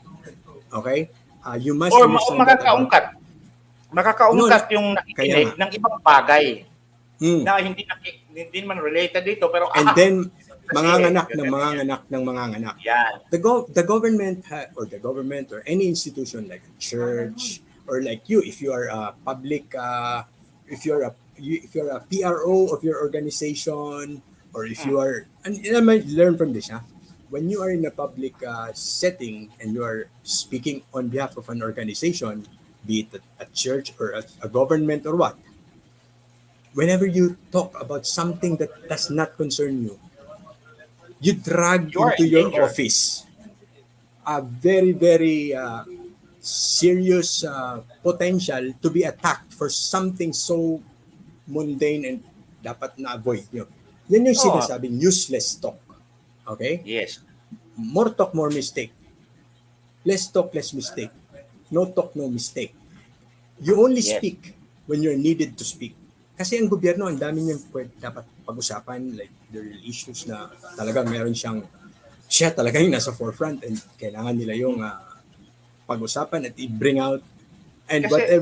Okay? You must Or understand that about... makakaungkat. No, Makakaungkat yung kaya nga. nakikinig ng ibang bagay Hmm. na hindi man related dito pero And then kasi manganganak ng manganganak. yan. The government or any institution like a church or like you, if you are a public if you're a PRO of your organization, or if Mm. you are, and I might learn from this, huh? When you are in a public setting and you are speaking on behalf of an organization, be it a church or a government or what, whenever you talk about something that does not concern you, you drag You are into in your danger. office a very, very serious potential to be attacked for something so mundane and dapat na-avoid nyo. Yan yung Oh, sinasabing useless talk. Okay? yes. More talk, more mistake. Less talk, less mistake. No talk, no mistake. You only Yes. speak when you're needed to speak. Kasi ang gobyerno, ang dami niyang dapat pag-usapan. Like, there are issues na talagang meron siya talaga yung nasa forefront and kailangan nila yung pag-usapan at i-bring out and Kasi,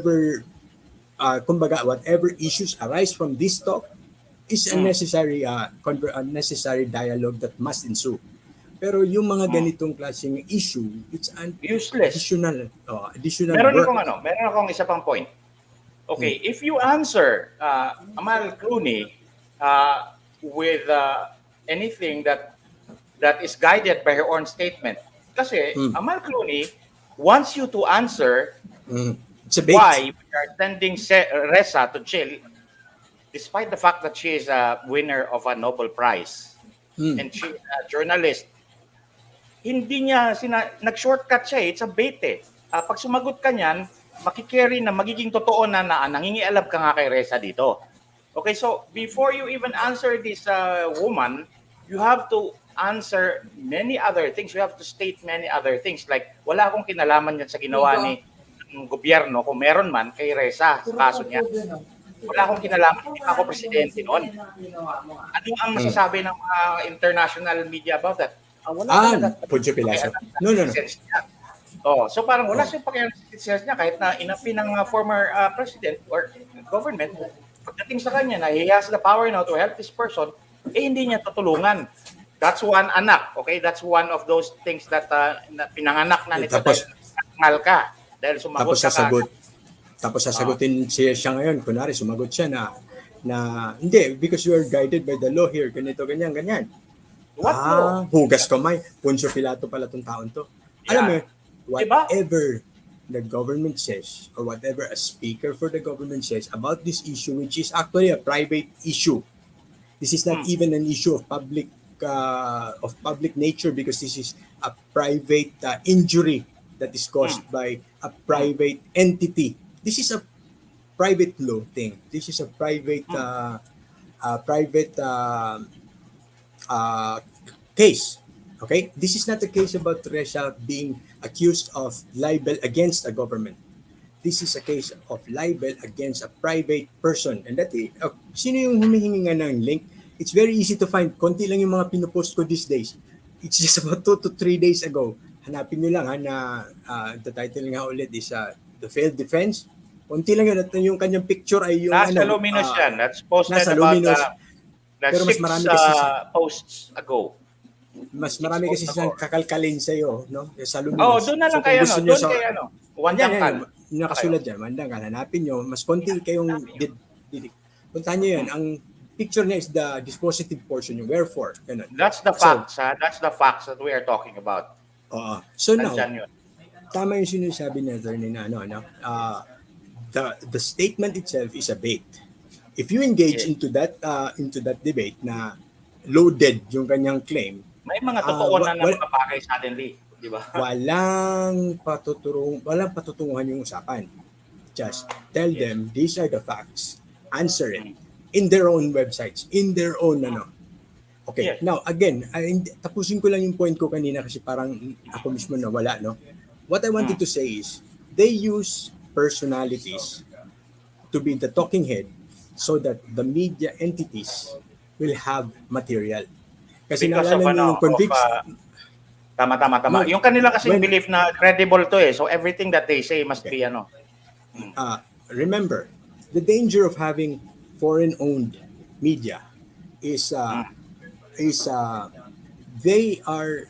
kumbaga, whatever issues arise from this talk is a mm, necessary dialogue that must ensue. Pero yung mga mm, ganitong klaseng issue, it's an useless. additional Meron work. akong isa pang point. Mm. Okay, if you answer Amal Clooney with anything that is guided by her own statement, kasi Mm. Amal Clooney wants you to answer Mm. It's a bait. why we are sending Reza to jail despite the fact that she is a winner of a Nobel Prize Mm. and she is a journalist. Hindi niya, nag-shortcut siya eh. It's a bait eh. Pag sumagot ka niyan, makikerry na magiging totoo na nangingialab ka nga kay Reza dito. Okay, so before you even answer this woman, you have to answer many other things. You have to state many other things. Like, wala akong kinalaman yan sa ginawa ni ng gobyerno, kung meron man, kay Reza sa kaso niya. Wala akong kinalaman. Hindi pa ako presidente noon. Ano ang masasabi ng mga international media about that? Wala talaga. Poncio Pilaso. No. So parang wala siyang pakialam sa citizens niya kahit na inapi ng former president or government. Pagdating sa kanya na he has the power now to help this person, hindi niya tutulungan. That's one anak, okay? That's one of those things that na pinanganak na nito dahil ngal ka. Dahil sumagot Tapos ka. sasagutin siya ngayon. Kunwari, sumagot siya na hindi, because you are guided by the law here, ganito, ganyan. What law? Hugas kamay. Poncio Pilato pala tong taon to. Yeah. Alam mo, Diba? whatever the government says or whatever a speaker for the government says about this issue, which is actually a private issue. This is not even an issue of public nature because this is a private injury that is caused by a private entity. This is a private law thing. This is a private case. Okay, this is not a case about Teresa being accused of libel against a government. This is a case of libel against a private person. And that sino yung humihingi nga ng link? It's very easy to find. Konti lang yung mga pinupost ko these days. It's just about 2 to 3 days ago. Hanapin nyo lang na the title nga ulit is The Failed Defense. Konti lang yun. At yung kanyang picture ay yung Nasa Luminous yan. That's posted nasa about Luminous. Pero mas marami kasi posts ago. Mas marami kasi siyang kakalkalin sa iyo, no? Sa Luminous. Doon na lang kayo, no? Doon kayo, Wandangkal. Nakasulat dyan, Wandangkal. Hanapin nyo. Mas konti kayong puntahan nyo yan. Ang picture niya is the dispositive portion, yung wherefore. Ganun. That's the facts, That's the facts that we are talking about. So now, tama yung sinasabi ni Attorney na the statement itself is a bait. If you engage into that debate na loaded yung kanyang claim, may mga totoo na mga bagay suddenly, di ba? Walang patutunguhan yung usapan. Just tell them these are the facts. Answer it in their own websites, in their own Okay. Now again, tapusin ko lang yung point ko kanina kasi parang ako mismo nawala, no? What I wanted to say is they use personalities to be the talking head so that the media entities will have material. Kasi naalala niyo yung conviction. Tama. Yung kanila kasi belief na credible to eh. So everything that they say must be Remember, the danger of having foreign-owned media is they are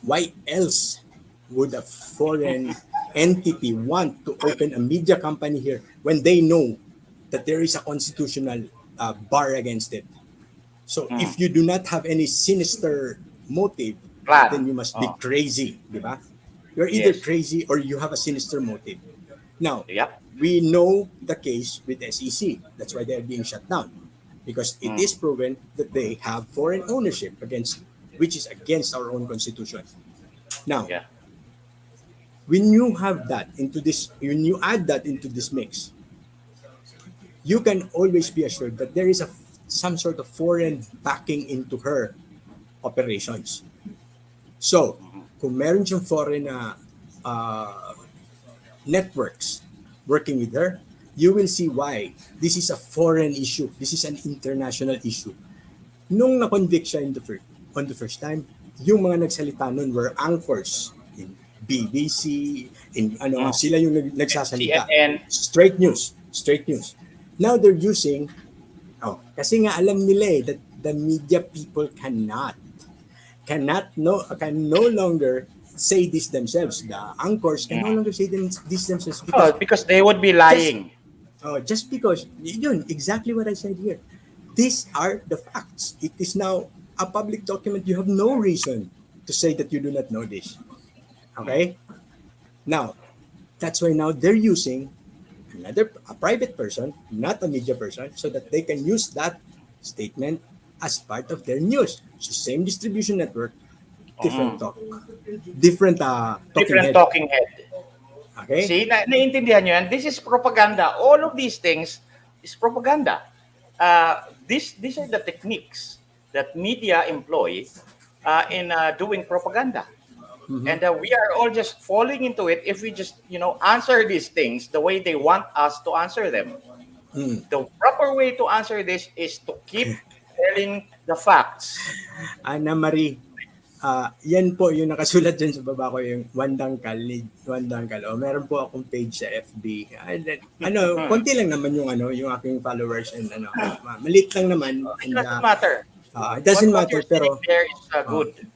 why else would a foreign entity want to open a media company here when they know that there is a constitutional bar against it. So if you do not have any sinister motive, Plan. then you must be Oh. crazy, di ba? You're either Yes. crazy or you have a sinister motive. Now, Yep. we know the case with SEC. That's why they're being shut down. Because it is proven that they have foreign ownership which is against our own constitution. Now, Yeah. when you have that when you add that into this mix, you can always be assured that there is some sort of foreign backing into her operations. So, kung meron siyang foreign networks working with her, you will see why this is a foreign issue. This is an international issue. Nung na-convict siya on the first time, yung mga nagsalita nun were anchors in BBC, sila yung nagsasalita. CNN. Straight news. Now they're using, kasi nga alam nila that the media people can no longer say this themselves. The anchors can no longer say this themselves Because they would be lying. Just because, yun, exactly what I said here. These are the facts. It is now a public document. You have no reason to say that you do not know this. Okay? Now, that's why now they're using a private person, not a media person, so that they can use that statement as part of their news. So same distribution network, different different talking head. Okay? See, naiintindihan nyo yan? This is propaganda. All of these things is propaganda. These are the techniques that media employ in doing propaganda. And we are all just falling into it if we just, answer these things the way they want us to answer them. The proper way to answer this is to keep telling the facts. Ana Marie, yan po yung nakasulat dyan sa baba ko, yung Wandangkal. Meron po akong page sa FB. Konti lang naman yung aking followers and maliit lang naman. It doesn't matter. It doesn't matter, pero there is good.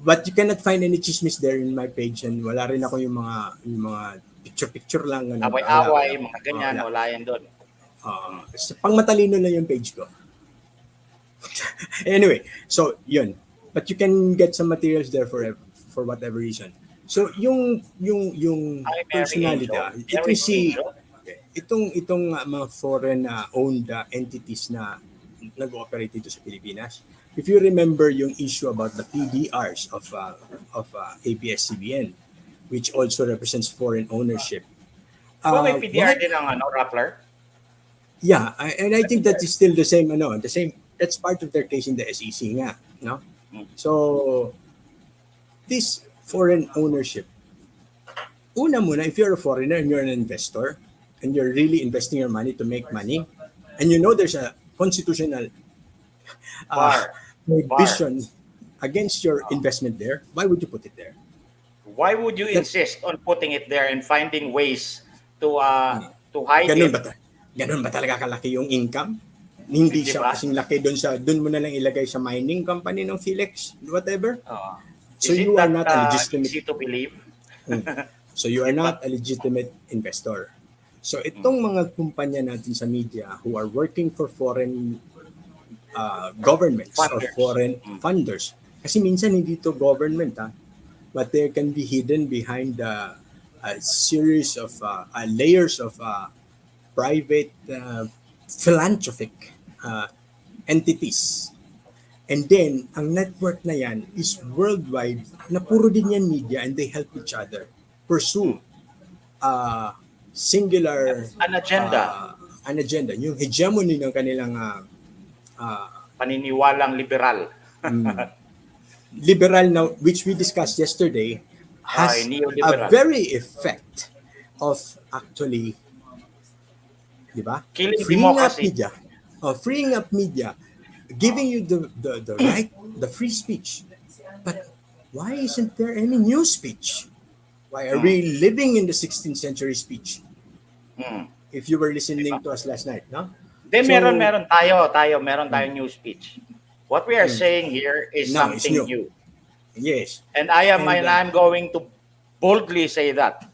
But you cannot find any chismis there in my page, and wala rin ako yung mga picture lang. Away-away, mga ganyan, wala yan doon. Pang matalino lang yung page ko. Anyway, so yun. But you can get some materials there for whatever reason. So yung personality, if you see itong mga foreign owned entities na nag-ooperate dito sa Pilipinas. If you remember yung issue about the PDRs of ABS-CBN, which also represents foreign ownership. May PDR din ang Rappler? Yeah, and I think that is still the same. That's part of their case in the SEC nga, no? So this foreign ownership. Una muna, if you're a foreigner and you're an investor and you're really investing your money to make money, and there's a constitutional prohibition against your investment there, why would you put it there? Why would you insist on putting it there and finding ways to hide it? Ganun ba talaga kalaki yung income? Hindi siya kasing laki doon mo na lang ilagay sa mining company ng Felix, whatever. So you are not a legitimate. Easy to believe. So you are not a legitimate investor. So itong mga kumpanya natin sa media who are working for foreign governments or foreign funders, kasi minsan hindi to government, but they can be hidden behind a series of layers of private philanthropic entities. And then, ang network na yan is worldwide na puro din yan media, and they help each other pursue singular an agenda. Yung hegemony ng kanilang paniniwalang liberal. Liberal now, which we discussed yesterday, has a very effect of actually, di ba? Freeing up media, giving you the right, the free speech. But why isn't there any new speech? Why are we living in the 16th century speech? If you were listening to us last night, no? Then meron tayong new speech. What we are saying here is something new. Yes. And I'm going to boldly say that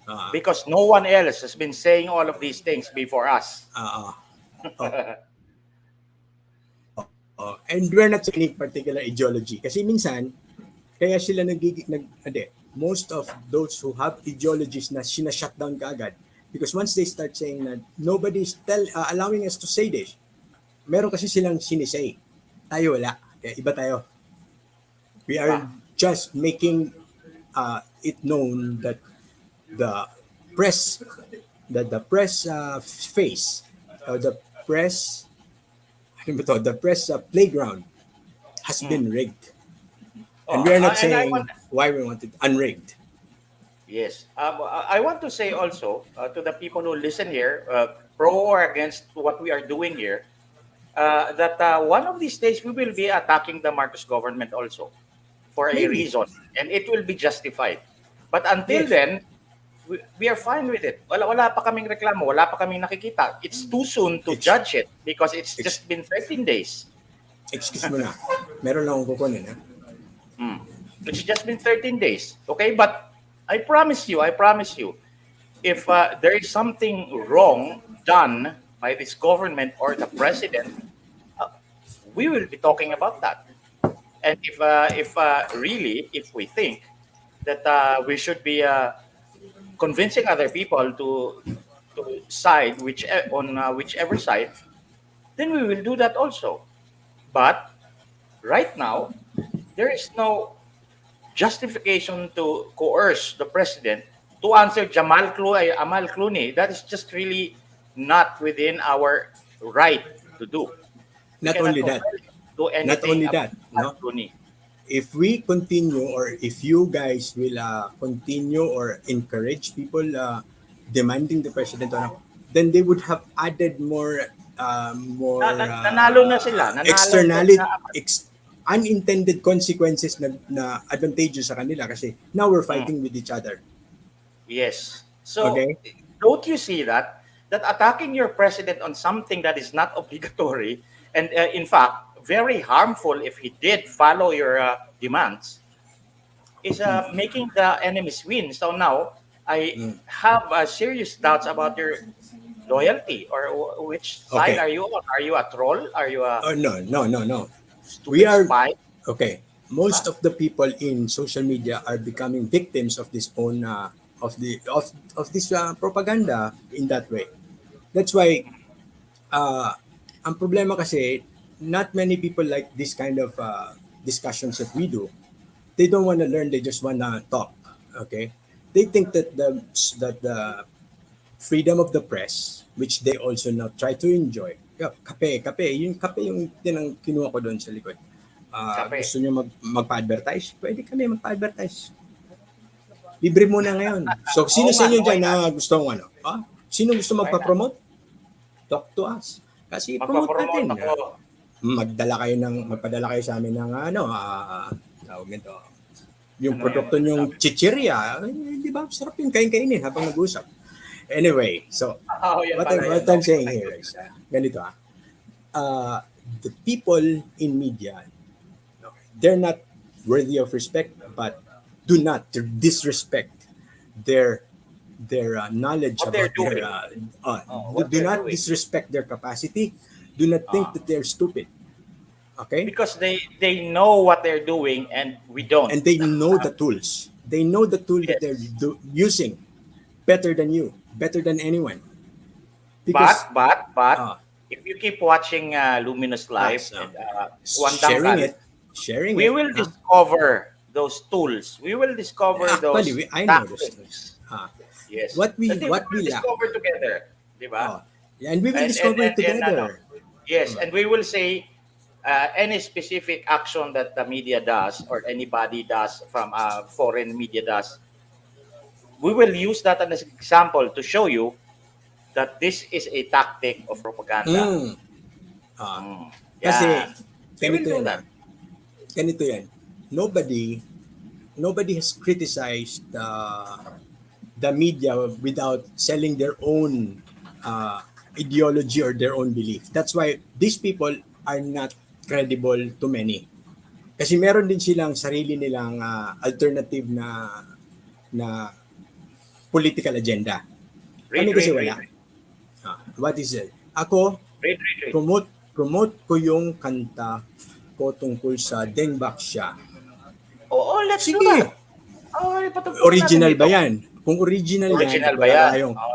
Ah, because no one else has been saying all of these things before us. ah, ah. And we're not saying any particular ideology. Kasi minsan, kaya sila most of those who have ideologies na sinashutdown ka agad. Because once they start saying na nobody's allowing us to say this, meron kasi silang sinisay. Tayo wala. Kaya iba tayo. We are Iba. just making it known that the press, the press face, or the press, the press playground has Mm. been rigged. And Oh, we are not and I saying want why we want it unrigged. yes. I want to say also to the people who listen here, pro or against what we are doing here, that one of these days we will be attacking the Marcos government also for a Maybe. reason, and it will be justified. But until Yes. then, we are fine with it. Wala pa kaming reklamo, wala pa kaming nakikita. It's too soon to Ex- judge it because it's ex- just been 13 days. excuse mo na. Meron lang akong kukunin, ha? Hmm. It's just been 13 days. Okay, but I promise you, if there is something wrong done by this government or the president, uh, we will be talking about that. And if really, if we think that we should be convincing other people to side on whichever side, then we will do that also. But right now, there is no justification to coerce the president to answer Amal Clooney. That is just really not within our right to do. We Not cannot only that. compel him to do Not anything only about that, Amal no? Clooney. If we continue or if you guys will continue or encourage people demanding the president on, then they would have added more Nanalo na sila. Nanalo externality, na. unintended consequences na advantageous sa kanila kasi now we're Mm, fighting with each other. yes. So Okay? don't you see that attacking your president on something that is not obligatory and in fact very harmful if he did follow your demands is making the enemies win. So now I Mm. have serious doubts about your loyalty or which side Okay. are you on? Are you a troll? Are you a Oh, no, no, no, no. We stupid are spy? okay. Diba? Most of the people in social media are becoming victims of this own of this propaganda in that way. That's why uh, ang problema kasi not many people like this kind of discussions that we do. They don't want to learn. They just want to talk. Okay. They think that the freedom of the press, which they also now try to enjoy. Yeah, kape yung tinang kinuha ko doon sa likod. Kape. Gusto nyo magpa-advertise? Pwede kami magpa-advertise. Libre muna ngayon. So, Oo sino sa nga, inyo why dyan not? na gusto ano? Sino gusto Why not? magpa-promote? Talk to us. Kasi promote Magpapromote natin. ako. Magpadala kayo sa amin ng tawag nito, yung Ano yung produkto nyong sabi? chichirya. Di ba? Sarap yung kain-kainin habang nag-usap. Anyway, so Oh, yan pala yan. what I'm Okay. saying here is, ganito uh, the people in media, they're not worthy of respect, but do not disrespect their knowledge What they're about their doing. What do they're not doing. disrespect their capacity. Do not think Uh, that they're stupid. Okay, because they know what they're doing and we don't. and they know the tools. They know the tool that they're Yes. using better than you, better than anyone. Because But uh, if you keep watching Luminous Live us and sharing Wandangkal, it, sharing we it. will discover those tools. We will discover Actually, those I know those things. tactics. Yes. What we That we will lack. discover together. Diba? Oh, yeah, and we will discover it Ano, together. yes, and we will say any specific action that the media does or anybody does from foreign media does, we will use that as an example to show you that this is a tactic of propaganda. Mm. Ah, Mm. kasi Yan. We will ganito do yan that. Ganito yan. Nobody has criticized the media without selling their own ideology or their own belief. That's why these people are not credible to many. Kasi meron din silang sarili nilang alternative na political agenda. Read, Kami kasi read, wala. read. What is it? Ako, Read. promote ko yung kanta ko tungkol sa Deng Baksha. Oo, let's do Sige, that. Oh, ipatugtog natin original dito. ba yan? Kung original yan, Original at ba yan?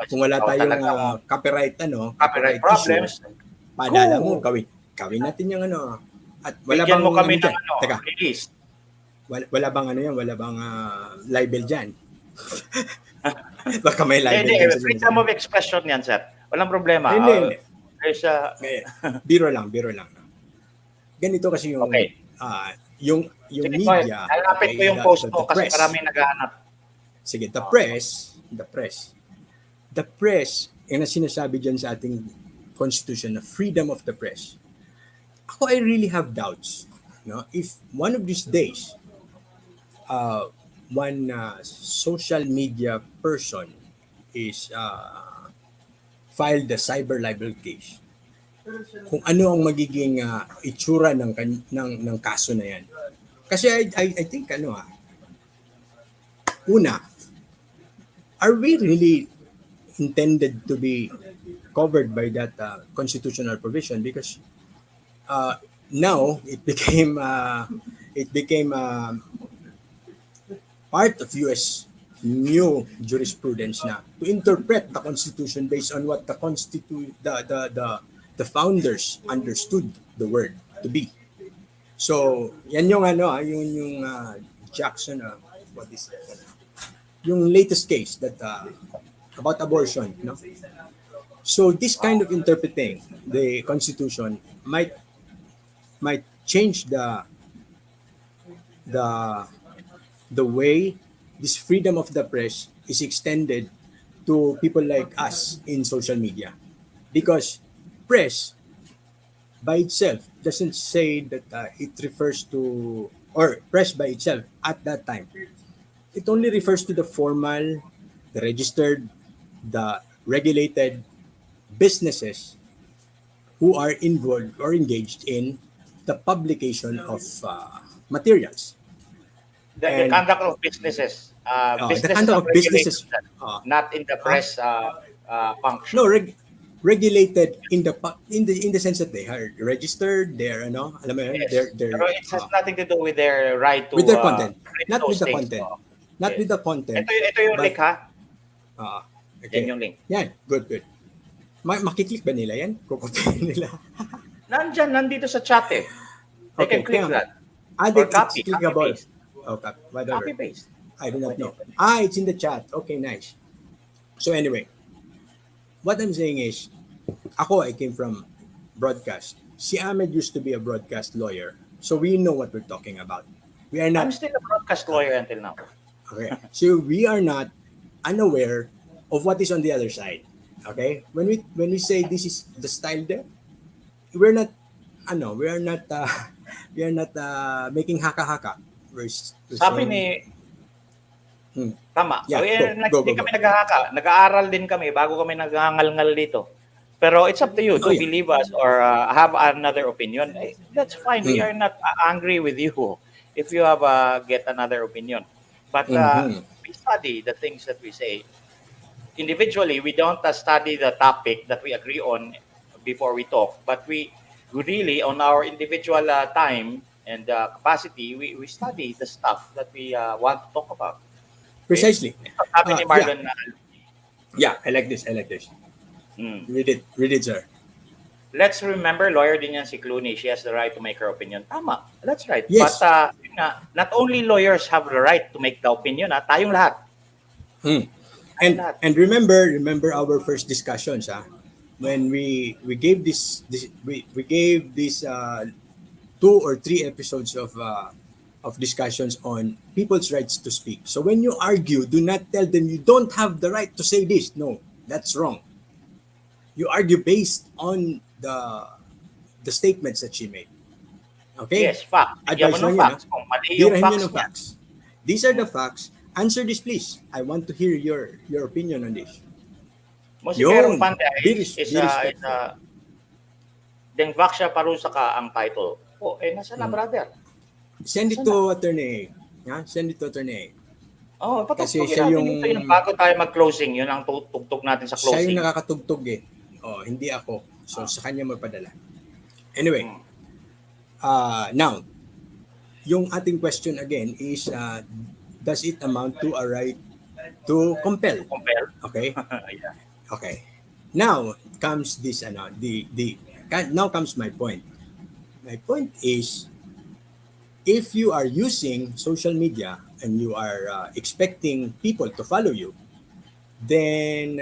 kung wala Ikaw tayong talaga, copyright copyright issue, problems. padala mo, Go. gawin natin yung ano. At wala Bigyan bang mo kami ng dyan? Teka, release. wala bang ano yan? Wala bang libel dyan? Baka may libel Hindi, dyan sa freedom sinasabi. of expression yan, sir. Walang problema. Hindi. There's a... Biro lang. Ganito kasi yung Okay. yung Sige, media. hanapin ko yung post mo kasi press. maraming naghahanap. Sige, the press, yung sinasabi dyan sa ating constitution na freedom of the press. Ako, I really have doubts. No? If one of these days, one social media person is filed a cyber libel case, kung ano ang magiging itsura ng kaso na yan. Kasi I think una, are we really intended to be covered by that constitutional provision? Because now it became part of U.S. new jurisprudence na to interpret the Constitution based on what the founders understood the word to be. So, yan yung yung Jackson, what is it? Yung latest case that about abortion, no? So this kind of interpreting the Constitution might change the way this freedom of the press is extended to people like us in social media, because press by itself doesn't say that it refers to, or press by itself at that time, it only refers to the formal, the registered, the regulated businesses who are involved or engaged in the publication of materials. The conduct of businesses. The conduct of businesses. Not in the press function. No, regulated in the sense that they are registered, they're alam mo yun, Yes. they're Pero it has nothing to do with their right to with their content, read not with those the things. content, not Yes. with the content. Ito yung but- link, ha? Okay. Yan yung link. Yan, good. Makiklik ba nila yan? Kukutin nila. Nandito sa chat eh. They can click that. Or copy, clickable. paste. Whatever. Copy paste. I do not know. It's in the chat. Okay, nice. So anyway, what I'm saying is, I came from broadcast. Si Ahmed used to be a broadcast lawyer. So we know what we're talking about. We are I'm not, still a broadcast lawyer until now. okay. So we are not unaware of what is on the other side. Okay? When we say this is the style there, we're not making haka-haka. Sabi ni Tama. Yeah, Hindi kami naghahaka. Nag-aaral din kami bago kami naghangal-ngal dito. Pero it's up to you to believe us or have another opinion. That's fine. We are not angry with you if you have get another opinion. But we study the things that we say. Individually, we don't study the topic that we agree on before we talk. But we really, on our individual time and capacity, we study the stuff that we want to talk about. Precisely. Sabi ni Marlon Yeah, I like this. Read it, sir. Let's remember, lawyer din yan si Clooney. She has the right to make her opinion. Tama. That's right. Yes. But not only lawyers have the right to make the opinion, tayong lahat. And remember our first discussions, when we gave this 2 or 3 episodes of discussions on people's rights to speak. So when you argue, do not tell them you don't have the right to say this. No, that's wrong. You argue based on the statements that she made. Okay? Yes, fact. Advice lang yun, facts. Kung mali yung Birahin facts yun ng facts. These are the facts. Answer this, please. I want to hear your opinion on this. Si Perong Yun. Pande Be is respectful. Deng Vaksha Parusa ka ang title. Nasa na, brother? Send it to Attorney A. Send it to Attorney A. Oh, Kasi patugtugin siya natin yung dito yun bago tayo mag-closing. Yun ang tugtog natin sa siya yung closing. nakakatugtog eh. Oh, hindi ako. So sa kanya magpadala. Anyway, Hmm. now yung ating question again is does it amount to a right to compel? To compare. Okay? Yeah. Okay. Now comes this now comes my point. My point is if you are using social media and you are expecting people to follow you, then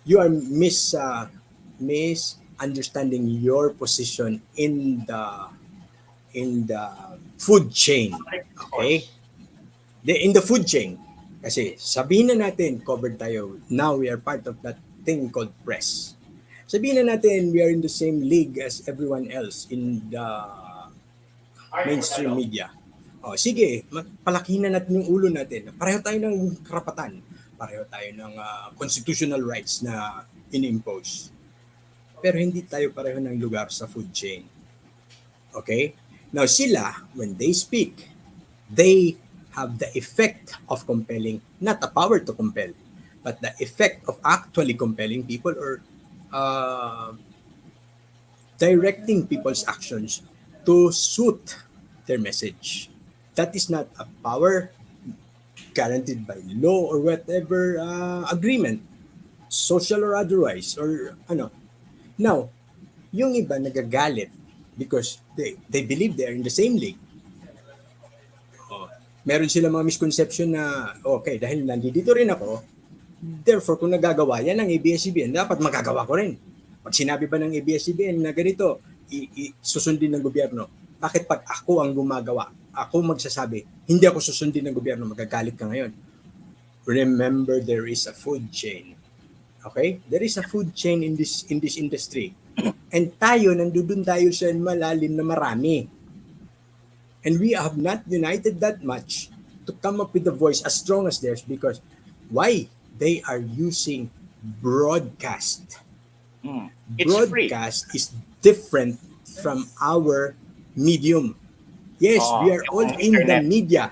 you are misunderstanding your position in the food chain. Public Okay? discourse. In the food chain. Kasi sabihin na natin, covered tayo, now we are part of that thing called press. Sabihin na natin, we are in the same league as everyone else in the mainstream media. O, sige, palakihin na natin yung ulo natin. Pareho tayo ng karapatan. Pareho tayo ng constitutional rights na ini-impose. Pero hindi tayo pareho ng lugar sa food chain. Okay? Now sila, when they speak, they have the effect of compelling, not a power to compel, but the effect of actually compelling people or uh, directing people's actions to suit their message. That is not a power guaranteed by law or whatever agreement, social or otherwise, or ano. Now, yung iba nagagalit because they believe they are in the same league. Oh, meron sila mga misconception na, okay, dahil nandito rin ako, therefore, kung nagagawa yan ng ABS-CBN, dapat magagawa ko rin. Pag sinabi ba ng ABS-CBN na ganito, susundin ng gobyerno. Bakit pag ako ang gumagawa, ako magsasabi, hindi ako susundin ng gobyerno, magagalit ka ngayon. Remember, there is a food chain. Okay? There is a food chain in this industry. And tayo, nandun tayo sa malalim na marami. And we have not united that much to come up with a voice as strong as theirs because why? They are using broadcast. It's free. Broadcast is different from our medium. Yes, we are all Yung in the internet. media.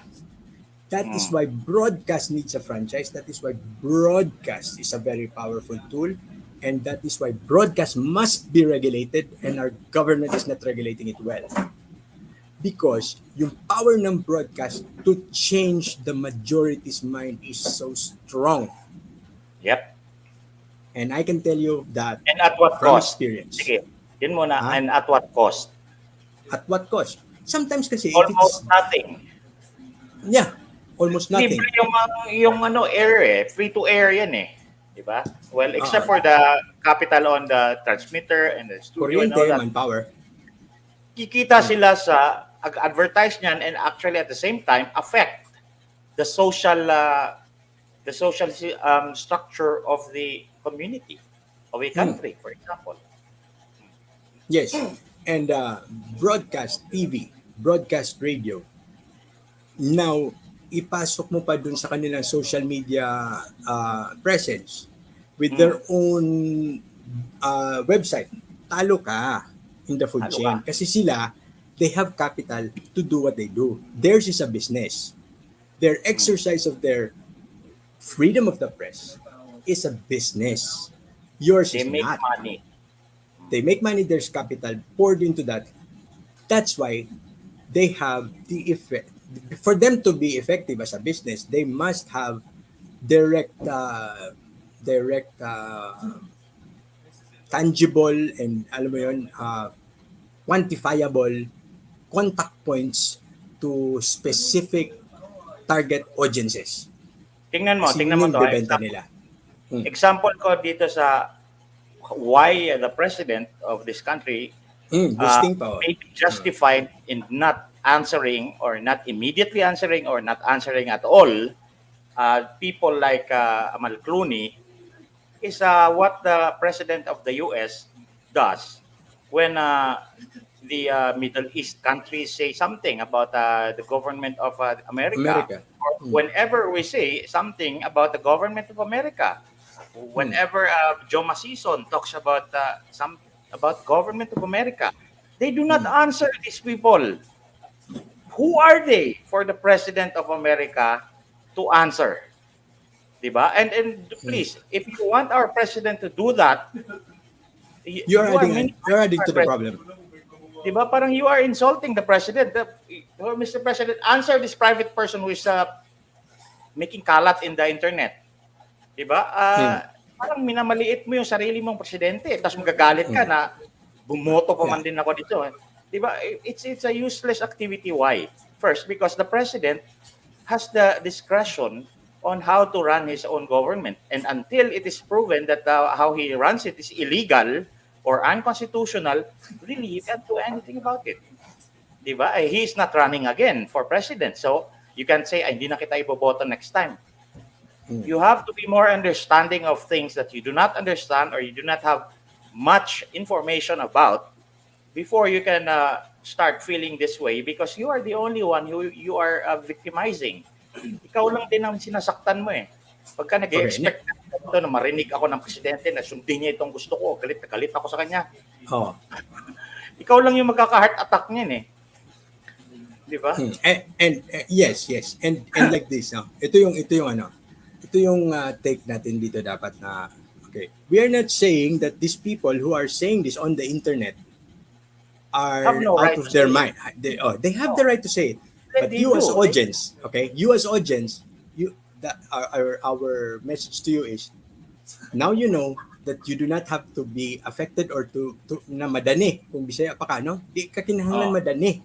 That is why broadcast needs a franchise. That is why broadcast is a very powerful tool. And that is why broadcast must be regulated and our government is not regulating it well. Because yung power ng broadcast to change the majority's mind is so strong. Yep. And I can tell you that And at what from cost? experience. Sige, yun muna. Ha? And at what cost? At what cost? Sometimes kasi if Almost it's, nothing. yeah, almost nothing. Libre yung air eh. Free to air yan eh. Diba? Well, except for the capital on the transmitter and the studio and all Kuryente, that. manpower. Kikita sila sa advertise niyan and actually at the same time affect the social structure of the community of a country, for example. Yes. And broadcast TV, broadcast radio. Now, ipasok mo pa dun sa kanilang social media presence with their own website. Talo ka in the food Talo chain. ka. Kasi sila, they have capital to do what they do. Theirs is a business. Their exercise of their freedom of the press is a business. Yours They is make not. money. They make money, there's capital poured into that. That's why they have the effect. For them to be effective as a business, they must have direct, tangible, and alam mo yun, quantifiable contact points to specific target audiences. Tingnan mo Yun yung to. bebenta nila. Example ko dito sa why the president of this country Boosting pa. may be justified in not answering or not immediately answering or not answering at all people like Amal Clooney is what the president of the US does when the Middle East countries say something about the government of America. Or whenever we say something about the government of America, whenever Joe Masison talks about about government of America, they do not answer these people. Who are they for the president of America to answer. Diba? And please, if you want our president to do that, You're you are you're minimizing adding our to the president. problem. Diba? Parang you are insulting the president. Oh, Mr. President, answer this private person who is making kalat in the internet. Diba? Hmm. Parang minamaliit mo yung sarili mong presidente. Tapos magagalit ka Hmm. na bumoto pa Yeah. man din ako dito. Diba? It's a useless activity. Why? First, because the president has the discretion on how to run his own government. And until it is proven that how he runs it is illegal or unconstitutional, really, you can't do anything about it. Diba? He is not running again for president. So, you can say, ay, hindi na kita iboboto next time. Hmm. You have to be more understanding of things that you do not understand or you do not have much information about before you can start feeling this way because you are the only one who you are victimizing. Ikaw lang din ang sinasaktan mo eh. Pagka Okay. nag-expect ito na marinig ako ng presidente na sundin niya itong gusto ko, galit na galit ako sa kanya. Oh. Ikaw lang yung magkaka-heart attack niyan eh. Di ba? Yes. And like this, no. Ito yung take natin dito dapat na okay. We are not saying that these people who are saying this on the internet are Have no out right of to their say mind. They have the right to say it. But They you as do. audience, okay? You as audience, our message to you is now you know that you do not have to be affected or to na madani kung Bisaya pa ka, no? Di ka kinahanglan Oh. madani.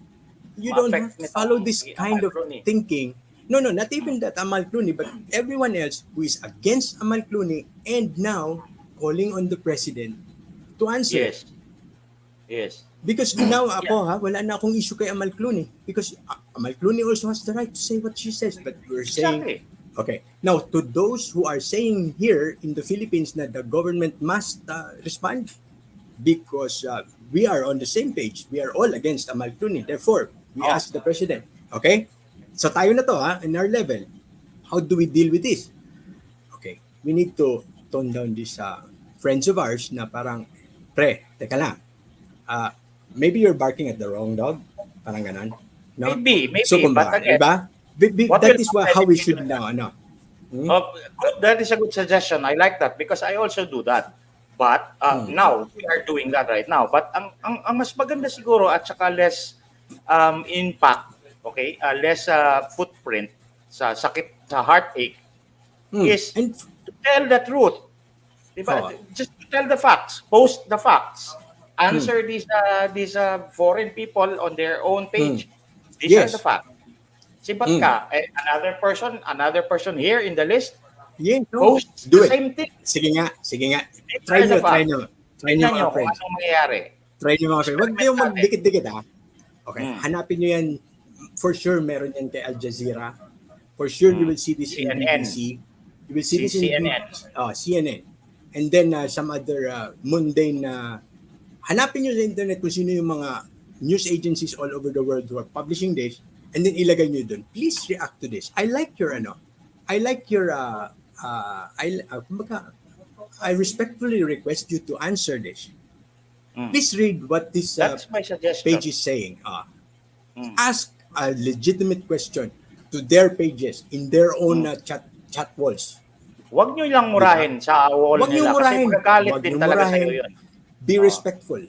You don't have to Ma-affect follow nitong this Amal kind of Clooney. thinking. No, not even that Amal Clooney, but everyone else who is against Amal Clooney and now calling on the president to answer. Yes. Yes. Because now ako wala na akong issue kay Amal Clooney because Amal Clooney also has the right to say what she says, but we're saying Exactly. okay. Now to those who are saying here in the Philippines that the government must respond because we are on the same page. We are all against Amal Clooney. Therefore, we Oh. ask the president, okay? So tayo na to in our level. How do we deal with this? Okay, we need to tone down these friends of ours na parang, pre, teka lang. Maybe you're barking at the wrong dog. Parang ganon. No? Maybe. So But kumbaga, again, diba? what That will is happen how we if should you- now, ano? That is a good suggestion. I like that because I also do that. But now we are doing that right now. But ang mas maganda siguro at saka less impact, okay? Less footprint sa sakit sa heartache is And to tell the truth. Diba? Oh. Just to tell the facts, post the facts. Answer these foreign people on their own page. These are Yes. the facts. Sibat ka, another person here in the list yeah, no, posts do the it. same thing. Sige nga. These Try are the nyo facts. Tingnan mga nyo kung friends. anong mangyayari. Try nyo mga friends. Huwag kayong Experiment natin. magdikit-dikit Okay, hanapin nyo yan. For sure, meron yan kay Al Jazeera. For sure, you will see this in CNN. BBC. You will see this in CNN. CNN. And then some other mundane hanapin nyo sa internet kung sino yung mga news agencies all over the world who are publishing this and then ilagay nyo dun. Please react to this. I like your I respectfully request you to answer this. Please read what this That's my suggestion. page is saying. Ask a legitimate question to their pages in their own chat walls. Huwag nyo lang murahin sa wall Huwag nyo nila murahin. kasi magagalit Huwag din nyo talaga murahin. sa'yo yun. Be respectful.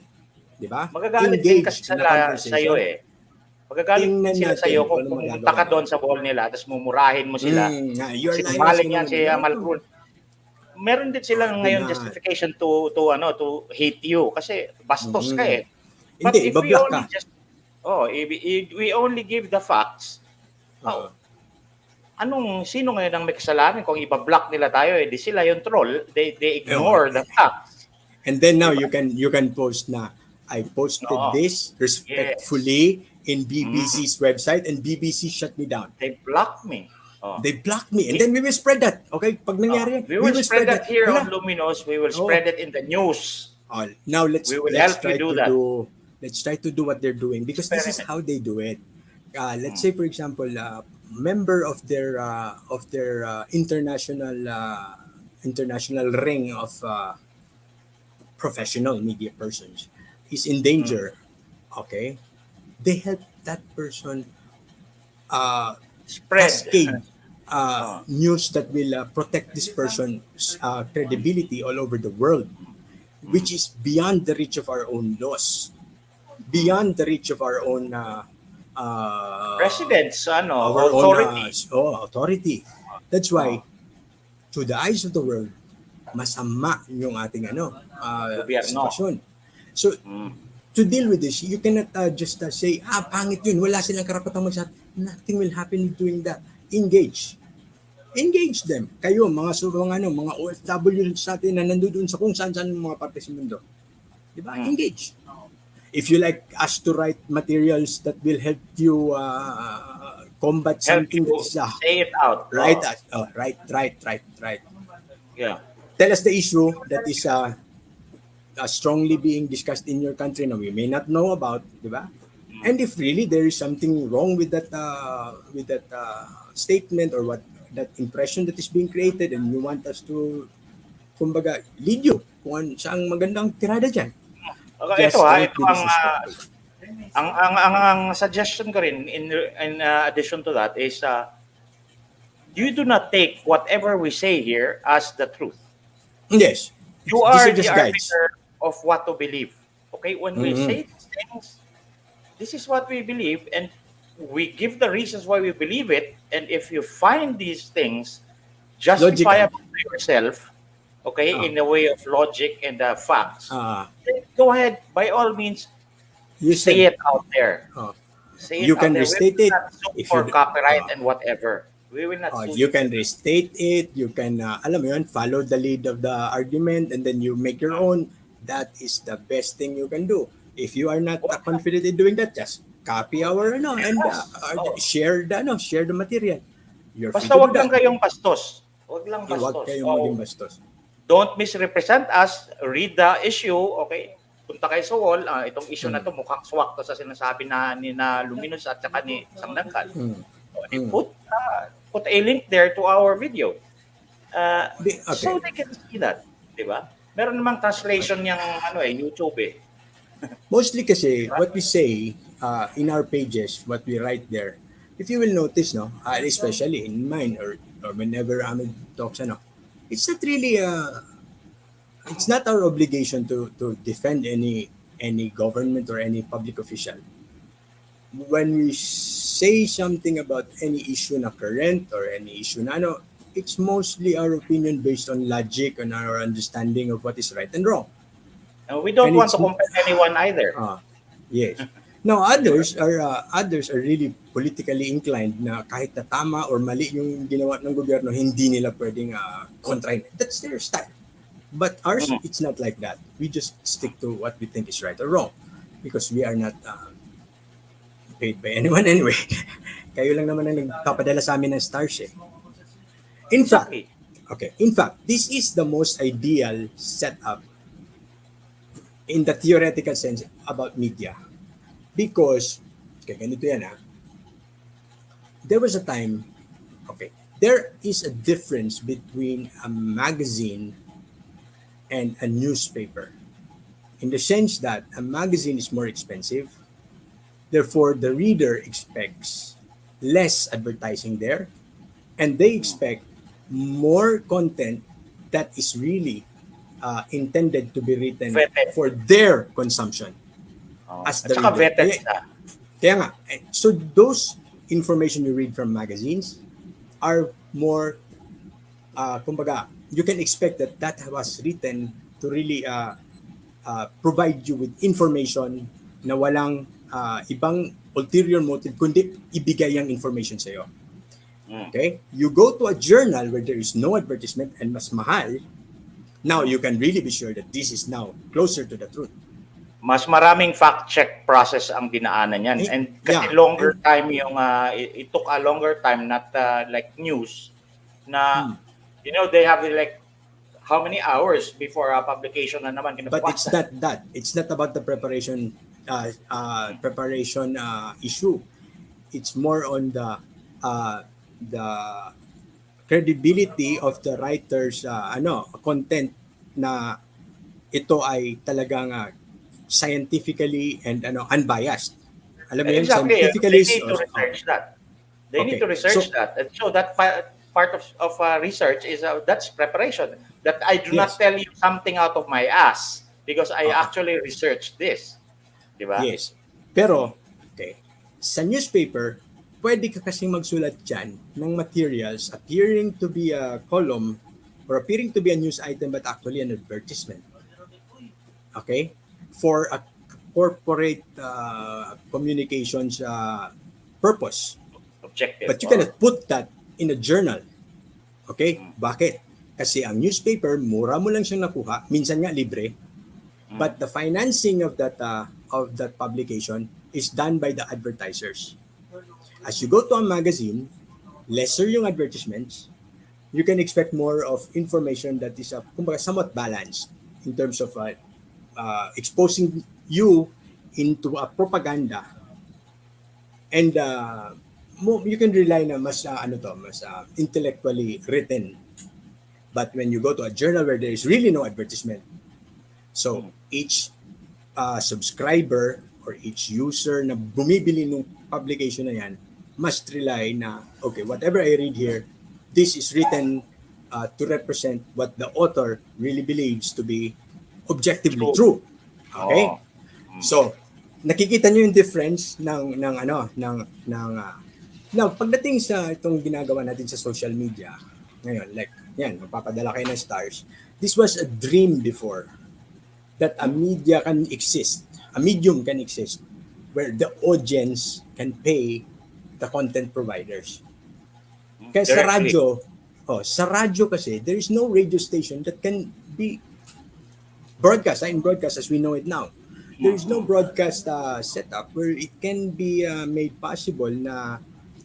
Di ba? Magagalit din kasi in the sa'yo eh. Magagalit Tingnan din sila natin sa'yo kung kung ano pumunta magagawa ka mo. doon sa wall nila tapos mumurahin mo sila. You're Kasi lying, gumaling ganun, yan si ganun. Amal Cruz. Meron din sila ngayon Na- justification to hate you kasi bastos ka eh. But Hindi, if we ibablock only ka. if we only give the facts, sino ngayon ang may kasalanan kung ibablock nila tayo di sila yung troll, they ignore the facts. And then now you can post na I posted Oo. this respectfully in BBC's website and BBC shut me down. They block me. They blocked me and then we will spread that. Okay, pag nangyari yan, We will spread that here Wala. on Luminous. We will spread it in the news. Now let's We will let's help you try do to that. let's try to do what they're doing because this is Experiment. how they do it. Let's say for example, member of their international ring of professional media persons is in danger. Okay, they help that person Spread. news that will protect this person's credibility all over the world, which is beyond the reach of our own laws, beyond the reach of our own President's our own authority. authority. That's why, Oh, to the eyes of the world, masama yung ating gobyerno. sitwasyon. So, Mm. to deal with this, you cannot just say, pangit yun, wala silang karapatang magsabi. Nothing will happen with doing that. Engage. Engage them. Kayo, mga OFW sa atin na nandoon sa kung saan-saan mga parte sa mundo. Diba? Engage. If you like us to write materials that will help you combat Help something you that is say it out. right. Yeah. Tell us the issue that is strongly being discussed in your country na we may not know about, di ba? And if really there is something wrong with that statement or what that impression that is being created, and you want us to, kumbaga, lead you kung saan magandang tirada dyan. Okay, Just ito don't ito be disrespectful. ang suggestion ko rin in addition to that is you do not take whatever we say here as the truth. Yes. You These are the just guides. arbiter of what to believe. Okay, when we Mhm. say these things, this is what we believe, and we give the reasons why we believe it. And if you find these things justifiable to yourself, okay, in the way of logic and facts, then go ahead, by all means, You say said, it out there. Say it you out can there. restate We will it not sue if for you copyright and whatever. We will not sue you can restate it, you can alam mo yun, follow the lead of the argument, and then you make your own. That is the best thing you can do. If you are not confident in doing that, just copy our and share the material. You're free Basta to do wag lang that. kayong bastos. Wag lang Huwag bastos. kayong maging bastos. Don't misrepresent us. Read the issue, okay? Punta kayo sa wall. Itong issue na to mukhang swak to sa sinasabi ni na Luminous at saka ni Sangdangkal. Put a link there to our video. So they can see that, 'di ba? Meron namang translation yung YouTube eh. Mostly kasi what we say in our pages, what we write there, if you will notice, especially in mine or whenever Ahmed talks, it's not really it's not our obligation to defend any government or any public official. When we say something about any issue na current or any issue na it's mostly our opinion based on logic and our understanding of what is right and wrong. We don't want to compel anyone either. Yes. Now others are really politically inclined na kahit na tama or mali yung ginawa ng gobyerno, hindi nila pwedeng kontrahin. That's their style. But ours, it's not like that. We just stick to what we think is right or wrong because we are not paid by anyone anyway. Kayo lang naman ang nagpapadala sa amin ng stars eh. In fact, this is the most ideal setup in the theoretical sense about media. Because, ganito yan there was a time, there is a difference between a magazine and a newspaper. In the sense that a magazine is more expensive, therefore the reader expects less advertising there, and they expect more content that is really intended to be written for their consumption. As the reader. Kaya nga, so those information you read from magazines are more, kumbaga, you can expect that was written to really provide you with information na walang ibang ulterior motive kundi ibigay ang information sa iyo. Okay? You go to a journal where there is no advertisement and mas mahal, now you can really be sure that this is now closer to the truth. Mas maraming fact check process ang dinaanan yan, and kasi longer time yung it took a longer time, not like news na they have like how many hours before publication na naman. But it's not that. It's not about the preparation issue. It's more on the credibility of the writer's content na ito ay talagang scientifically and unbiased. Alam mo yun, exactly. scientifically. They need to research that. They need to research that. And so that part of research is that's preparation. That I do not Yes. tell you something out of my ass because I Okay. actually researched this. Di ba? Yes. Pero, okay, sa newspaper, pwede ka kasing magsulat dyan ng materials appearing to be a column or appearing to be a news item but actually an advertisement. Okay? For a corporate communications purpose. Objective. But you cannot put that in a journal. Okay? Bakit? Kasi ang newspaper, mura mo lang siyang nakuha, minsan nga libre, but the financing of that publication is done by the advertisers. As you go to a magazine, lesser yung advertisements, you can expect more of information that is kumbaga somewhat balanced in terms of exposing you into a propaganda, and you can rely na mas mas intellectually written. But when you go to a journal where there is really no advertisement, so each subscriber or each user na bumibili ng publication na yan must rely na, okay, whatever I read here, this is written to represent what the author really believes to be objectively true. Okay? So, nakikita niyo yung difference ng pagdating sa itong ginagawa natin sa social media. Ngayon, like, yan, magpapadala kayo ng stars. This was a dream before that a media can exist, a medium can exist, where the audience can pay the content providers. Kaya sa radyo kasi, there is no radio station that can be broadcast, in broadcast as we know it now. There is no broadcast setup where it can be made possible na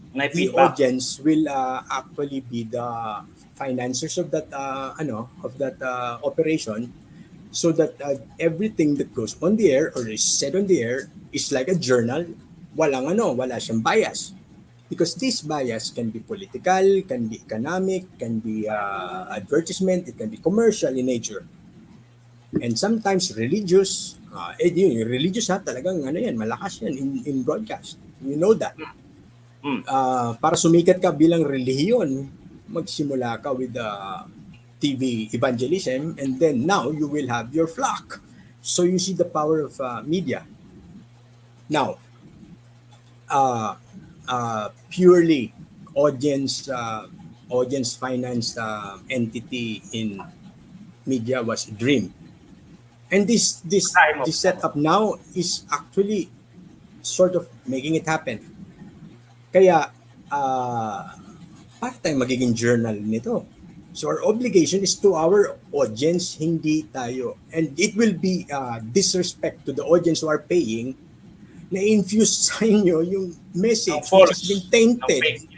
the audience will actually be the financiers of that operation, so that everything that goes on the air or is said on the air is like a journal. Wala siyang bias, because this bias can be political, can be economic, can be advertisement, it can be commercial in nature, and sometimes religious. Yung religious talagang malakas yan in broadcast. You know that. Para sumikat ka bilang relihiyon, magsimula ka with TV evangelism, and then now you will have your flock. So you see the power of media. Now, purely audience financed entity in media was a dream, and this setup now is actually sort of making it happen. Kaya para tayong magiging journal nito. So our obligation is to our audience, hindi tayo. And it will be disrespect to the audience who are paying na infuse sa inyo yung message which has been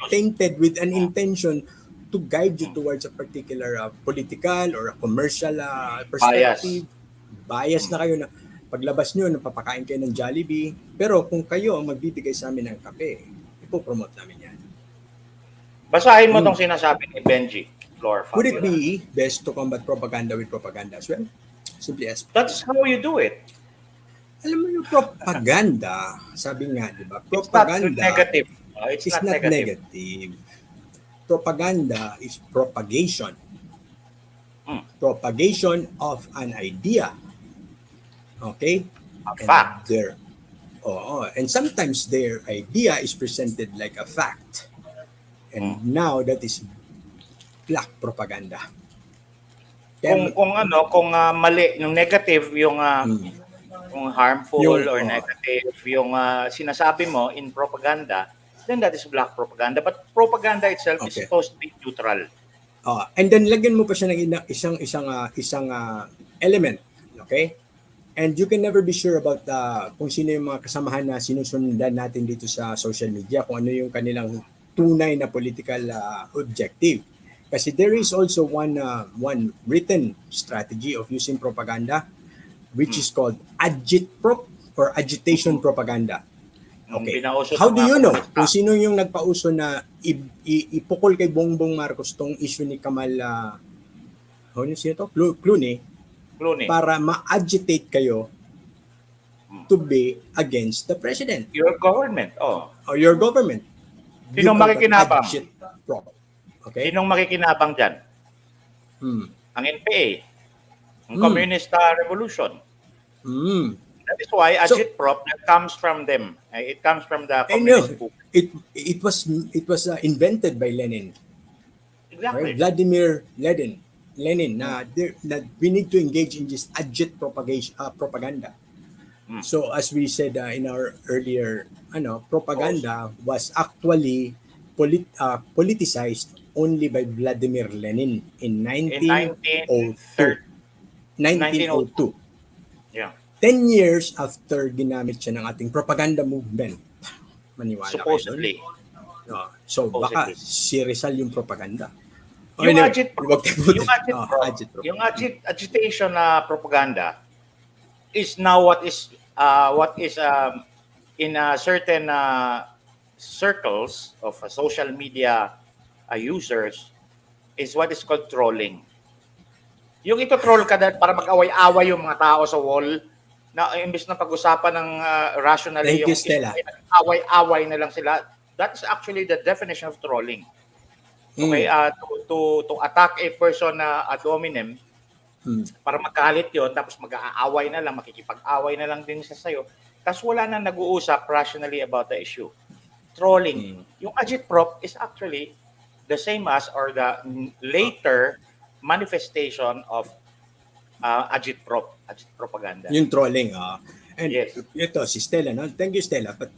tainted with an intention to guide you towards a particular political or a commercial perspective. Bias na kayo na paglabas nyo, napapakain kayo ng Jollibee. Pero kung kayo ang magbibigay sa amin ng kape, ipopromote namin yan. Basahin mo tong sinasabi ni Benji. Would it be best to combat propaganda with propaganda as well? Simply as that's how you do it. Alam mo yung propaganda, sabi nga, di ba? Propaganda it's not negative. Propaganda is propagation. Propagation of an idea. Okay? A fact. And sometimes their idea is presented like a fact. And now that is black propaganda. Kung mali, yung negative, yung kung harmful or negative, yung sinasabi mo in propaganda, then that is black propaganda. But propaganda itself is supposed to be neutral. And then lagyan mo pa siya ng isang element, okay? And you can never be sure about kung sino yung mga kasamahan na sinusundan natin dito sa social media, kung ano yung kanilang tunay na political objective. Kasi there is also one written strategy of using propaganda, which is called agitprop or agitation propaganda. Okay. How do you know kung sino yung nagpauso na ipukol kay Bongbong Marcos tong issue ni Kamal Clooney para ma-agitate kayo to be against the president? Your government. Or your government. Sino makikinabang? Okay? Sinong makikinabang dyan? Hmm. Ang NPA, ang Hmm. Communist Revolution. Hmm. That is why So, agitprop that comes from them. It comes from the I know communist movement. it was invented by Lenin. Okay? Exactly. Vladimir Lenin na we need to engage in this propaganda. Mm. So as we said in our earlier propaganda was actually politicized only by Vladimir Lenin in In 1902. 1902. 1902. Yeah. 10 years after ginamit siya ng ating propaganda movement. Maniwala kayo doon? Supposedly. So baka Supposedly. si Rizal yung propaganda. Yung Anyway, agitprop, agitprop. yung agitation na propaganda is now what is in certain circles of social media users is what is called trolling. Yung ito troll ka dahil para mag-away-away yung mga tao sa wall na imbes na pag-usapan ng rationally Thank you, yung Stella. away-away na lang sila. That is actually the definition of trolling. Okay, to attack a person ad hominem para magkalit yon, tapos mag-aaway na lang, makikipag-away na lang din siya sa'yo, tapos wala nang nag-uusap rationally about the issue. Trolling. Yung agitprop is actually the same as or the later manifestation of agitpropaganda. Yung trolling. And Yes. ito, si Stella, no? Thank you, Stella. But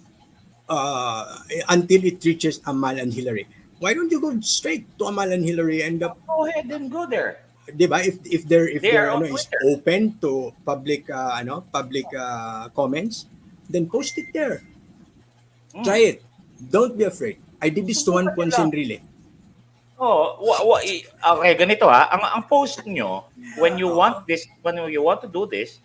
until it reaches Amal and Hillary, why don't you go straight to Amal and Hillary and Go ahead and go there. diba, if they're on is Twitter. open to public comments, then post it there. Try it. Don't be afraid. I did this to one Ponce Enrile. Okay, ganito ang post nyo when you want to do this,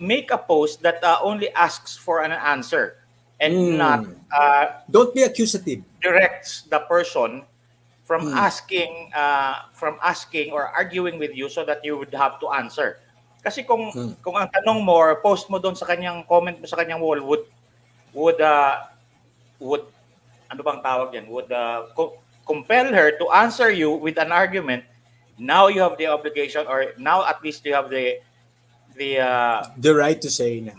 make a post that only asks for an answer and not don't be accusative. Directs the person from asking or arguing with you so that you would have to answer. Kasi kung ang tanong mo or post mo doon sa kanyang comment mo sa kanyang wall would ano bang tawag yan? Would compel her to answer you with an argument, now you have the obligation or now at least you have the right to say na.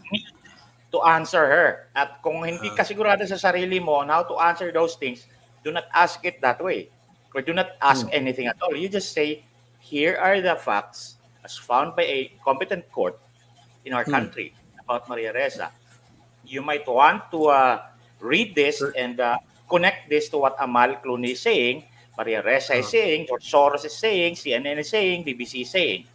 To answer her. At kung hindi ka sigurado sa sarili mo on how to answer those things, do not ask it that way. Or do not ask anything at all. You just say, here are the facts as found by a competent court in our country about Maria Ressa. You might want to read this and connect this to what Amal Clooney is saying, Maria Ressa is saying, George Soros is saying, CNN is saying, BBC is saying.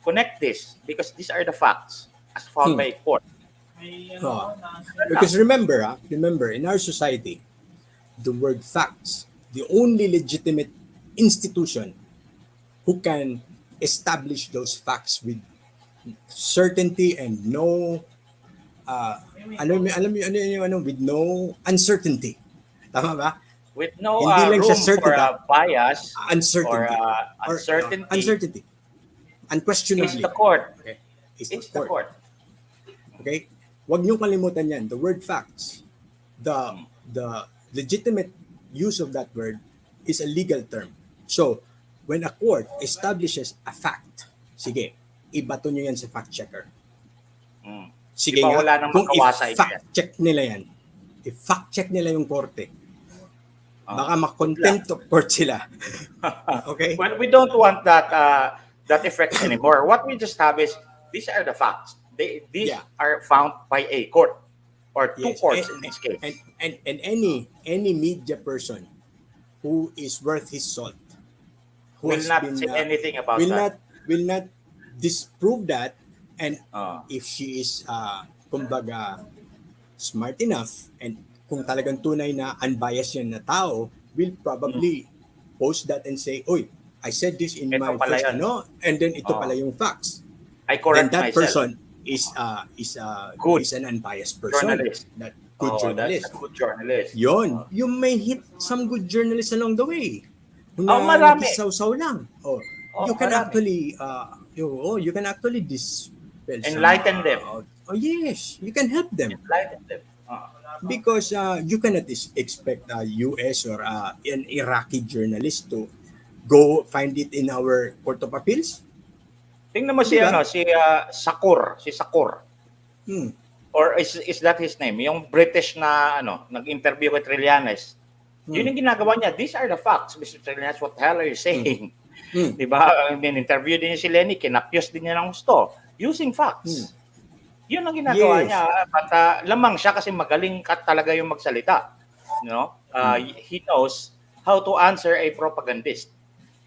Connect this because these are the facts as found by a court. Because remember, in our society, the word facts, the only legitimate institution who can establish those facts with certainty and no with no uncertainty. Tama ba? With no Hindi lang room siya certain, for bias uncertainty. or uncertainty. Unquestionably. It's the court. Okay. It's the court. Okay? Huwag niyo kalimutan yan. The word facts, the legitimate use of that word is a legal term. So, when a court establishes a fact, sige, ibato niyo yan sa fact checker. Sige Diba, nga, wala nang kung makawasa i-fact check nila yan, i-fact check nila yung korte, baka makontempt of court sila. Okay? Well, we don't want that effect anymore. What we just have is, these are the facts. These are found by a court or two courts in this case. And any media person who is worth his salt Will not say anything about that. Will not disprove that, and if she is kumbaga smart enough and kung talagang tunay na unbiased yan na tao, will probably post that and say, "Oy, I said this in my first and then ito pala yung facts." I correct and that myself. person is Good. is an unbiased person. Journalist. That good journalist. That's a good journalist. Yon, you may hit some good journalists along the way. Marami. Saw lang. You can marami. you can actually dispel Enlighten them. yes, you can help them. Enlighten them. Because you cannot expect a US or an Iraqi journalist to go find it in our Court of Appeals. Tingnan mo Di si ba? ano, si Sakur. Hmm. Or is that his name? Yung British na ano, nag-interview kay Trillanes. Yun Hmm. yung ginagawa niya. These are the facts, Mr. Trillanes. What the hell are you saying? Hmm. Di ba? Interview din niya si Lenny, kinapyos din niya ng gusto. Using facts. Yun ang ginagawa Yes. niya. At lamang siya kasi magaling ka talaga yung magsalita. No? He knows how to answer a propagandist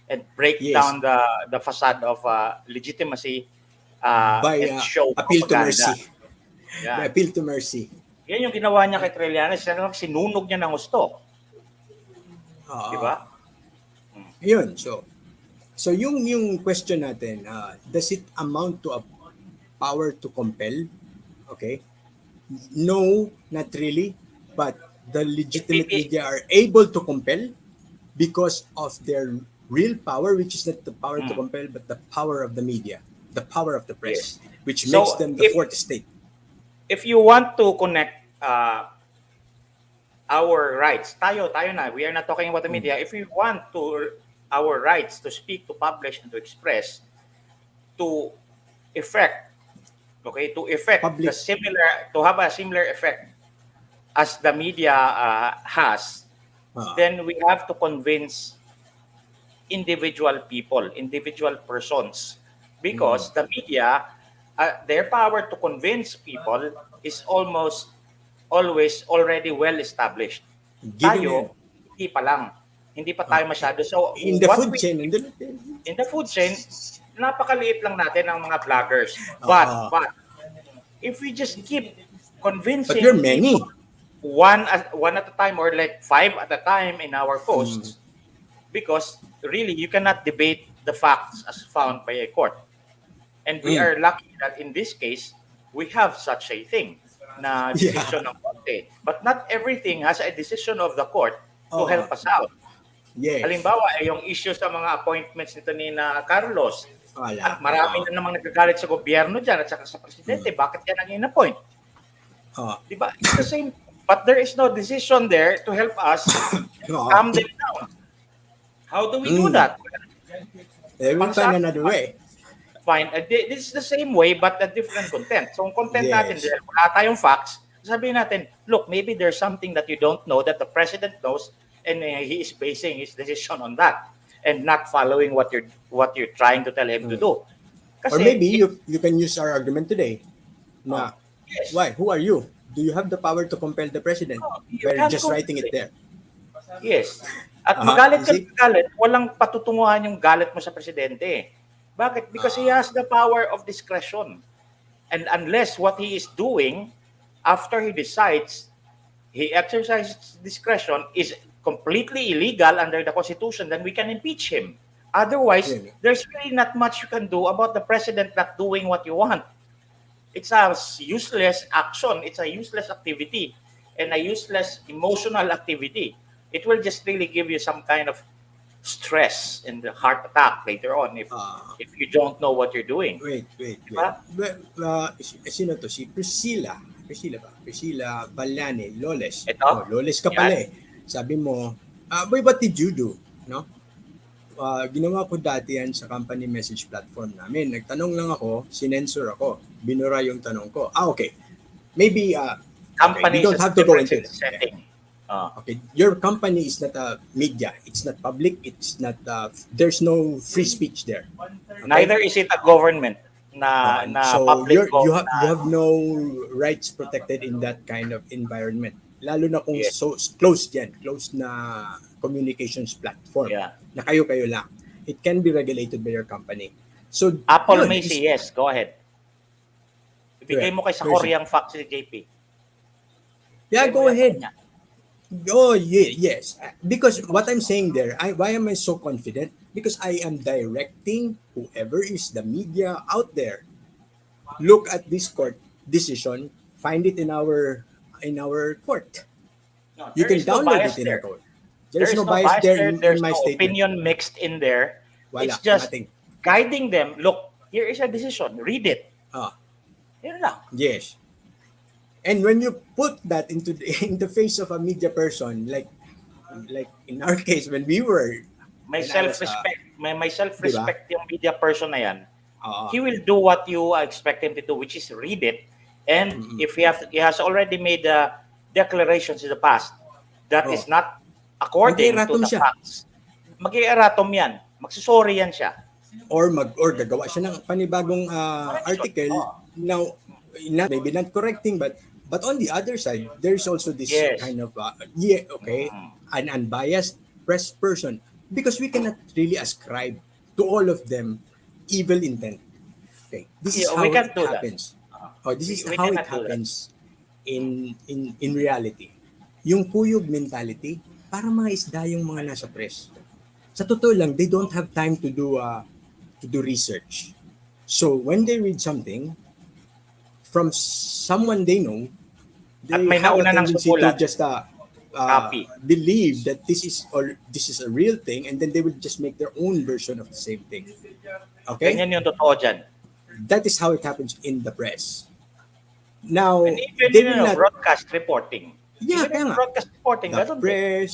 and break Yes. down the facade of legitimacy By and show appeal to propaganda. mercy. Yan. By appeal to mercy. Yan yung ginawa niya kay Trillanes. Sinunog niya ng gusto. Di ba? Yun. So yung question natin, does it amount to a power to compel? Okay. No, not really. But the legitimate media are able to compel because of their real power, which is not the power to compel, but the power of the media, the power of the press, which So, makes them the fourth estate. If you want to connect our rights, tayo na, we are not talking about the media. If we want our rights to speak, to publish, and to express, to effect, okay, to have a similar effect as the media has, then we have to convince individual people, individual persons, because the media, their power to convince people is almost always already well established. Tayo, hindi pa lang. Hindi pa tayo masyado. So, in the food chain, in the food chain, napakaliit lang natin ang mga vloggers. But if we just keep convincing but you're many. One at a time or like 5 at a time in our posts, because really you cannot debate the facts as found by a court. And we are lucky that in this case, we have such a thing na decision ng korte. But not everything has a decision of the court to help us out. Yes. Halimbawa, yung issue sa mga appointments nito ni na Carlos. At marami na namang nagagalit sa gobyerno dyan at saka sa presidente. Bakit yan ang in-appoint? Diba? It's the same. But there is no decision there to help us calm them down. How do we do that? They will find another way. Fine. This is the same way but a different content. So, ang content natin, wala tayong facts, sabihin natin, look, maybe there's something that you don't know that the president knows and he is basing his decision on that and not following what you're trying to tell him to do. Kasi, or maybe you can use our argument today. Na, why? Who are you? Do you have the power to compel the president? We're just writing it there. Yes. At magalit ka galit, walang patutunguhan yung galit mo sa presidente. Bakit? Because he has the power of discretion. And unless what he is doing after he decides he exercises discretion is completely illegal under the Constitution, then we can impeach him. Otherwise, there's really not much you can do about the president not doing what you want. It's a useless action. It's a useless activity and a useless emotional activity. It will just really give you some kind of stress and the heart attack later on if you don't know what you're doing. Wait. Diba? Sino to? Si Priscilla Ballani, Loles. Ito? Loles ka pala eh. Sabi mo, boy, what did you do? No? Ginawa ko dati yan sa company message platform namin. Nagtanong lang ako, sinensor ako. Binura yung tanong ko. Okay. Maybe, company we don't have to go into it. Setting. Okay. Your company is not a media. It's not public. It's not, there's no free speech there. Okay? Neither is it a government na so public. You have no rights protected in that kind of environment. Lalo na kung so closed yan. Closed na communications platform. Na kayo lang. It can be regulated by your company. So Apple may say yes. Go ahead. Ibigay mo kay Sakur yung fax si JP. Yeah, go ahead. Oh, yes. Because what I'm saying there, why am I so confident? Because I am directing whoever is the media out there. Look at this court decision. Find it in our court. No, you can download it in our court. There's no bias there. There's in my no statement. opinion mixed in there. It's just guiding them. Look, here is a decision. Read it. Yun lang. Yes. And when you put that into in the face of a media person, like in our case when we were May when I was self-respect, may di ba? self-respect yung media person na yan. Oo. He will do what you expect him to do, which is read it. And Mm-mm. if he has already made declarations in the past that Oh. is not according to Mag-i-erratum the siya. facts, mag-i-erratum yan. Magsusorry yan siya. Or gagawa siya ng panibagong article Oh. now, maybe not correcting, but on the other side there's also this Yes. kind of an unbiased press person, because we cannot really ascribe to all of them evil intent. Okay, this is Yeah, how we it can't do that. happens. This is We how it cannot do that. happens in reality. Yung kuyog mentality, para mga isda yung mga nasa press. Sa totoo lang, they don't have time to do research. So when they read something from someone they know, At they may have a nauna ng tendency to susulat. just Copy. believe that this is a real thing, and then they will just make their own version of the same thing. Okay, Ganyan yung totoo dyan. that is how it happens in the press. Now And even they will not. broadcast reporting. Yeah, Even kaya in nga. broadcast reporting, The ganun din. press,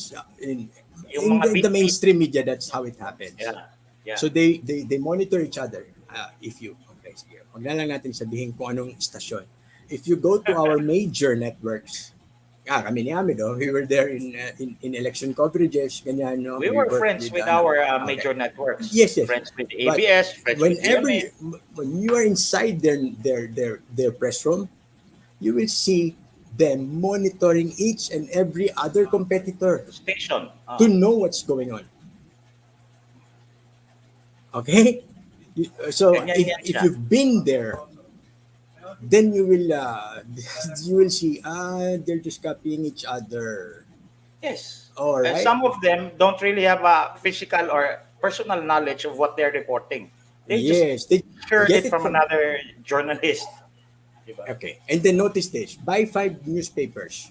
Yung in mga the bit-bit. mainstream media, that's how it happens. Yeah. Yeah. So they monitor each other. Okay, sige, wag na lang natin sabihin kung anong istasyon. If you go to our major networks, kami ni Ahmed, we were there in election coverages, ganyan, no? We were worked friends with ano, our okay. major networks. Yes. Friends with But ABS, friends with whenever GMA. when you are inside their press room, you will see them monitoring each and every other competitor Station. to know what's going on. Okay? So Ganyan yan if siya. you've been there, then you will you will see they're just copying each other. Yes. All And right. some of them don't really have a physical or personal knowledge of what they're reporting. They Yes, they just heard get it from another journalist. Diba? Okay, and then notice this: buy 5 newspapers,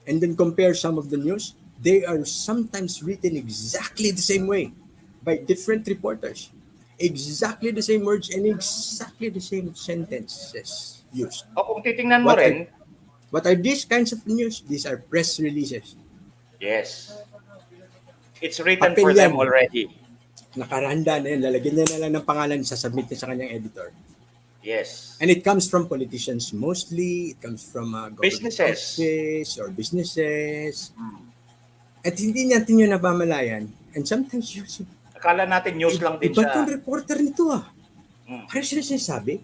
and then compare some of the news. They are sometimes written exactly the same way by different reporters. Exactly the same words and exactly the same sentences used. O kung titingnan mo What rin, What are these kinds of news? These are press releases. yes. It's written for Papel them yan. already. Nakaranda na yan. Lalagyan niya na lang ng pangalan, sasubmit niya sa kanyang editor. Yes. And it comes from politicians mostly. It comes from government Businesses. office or businesses. At hindi natin yun nabamalayan. And sometimes you see, Akala natin news lang din iba itong siya. reporter nito Mm. Parang sila sinasabi.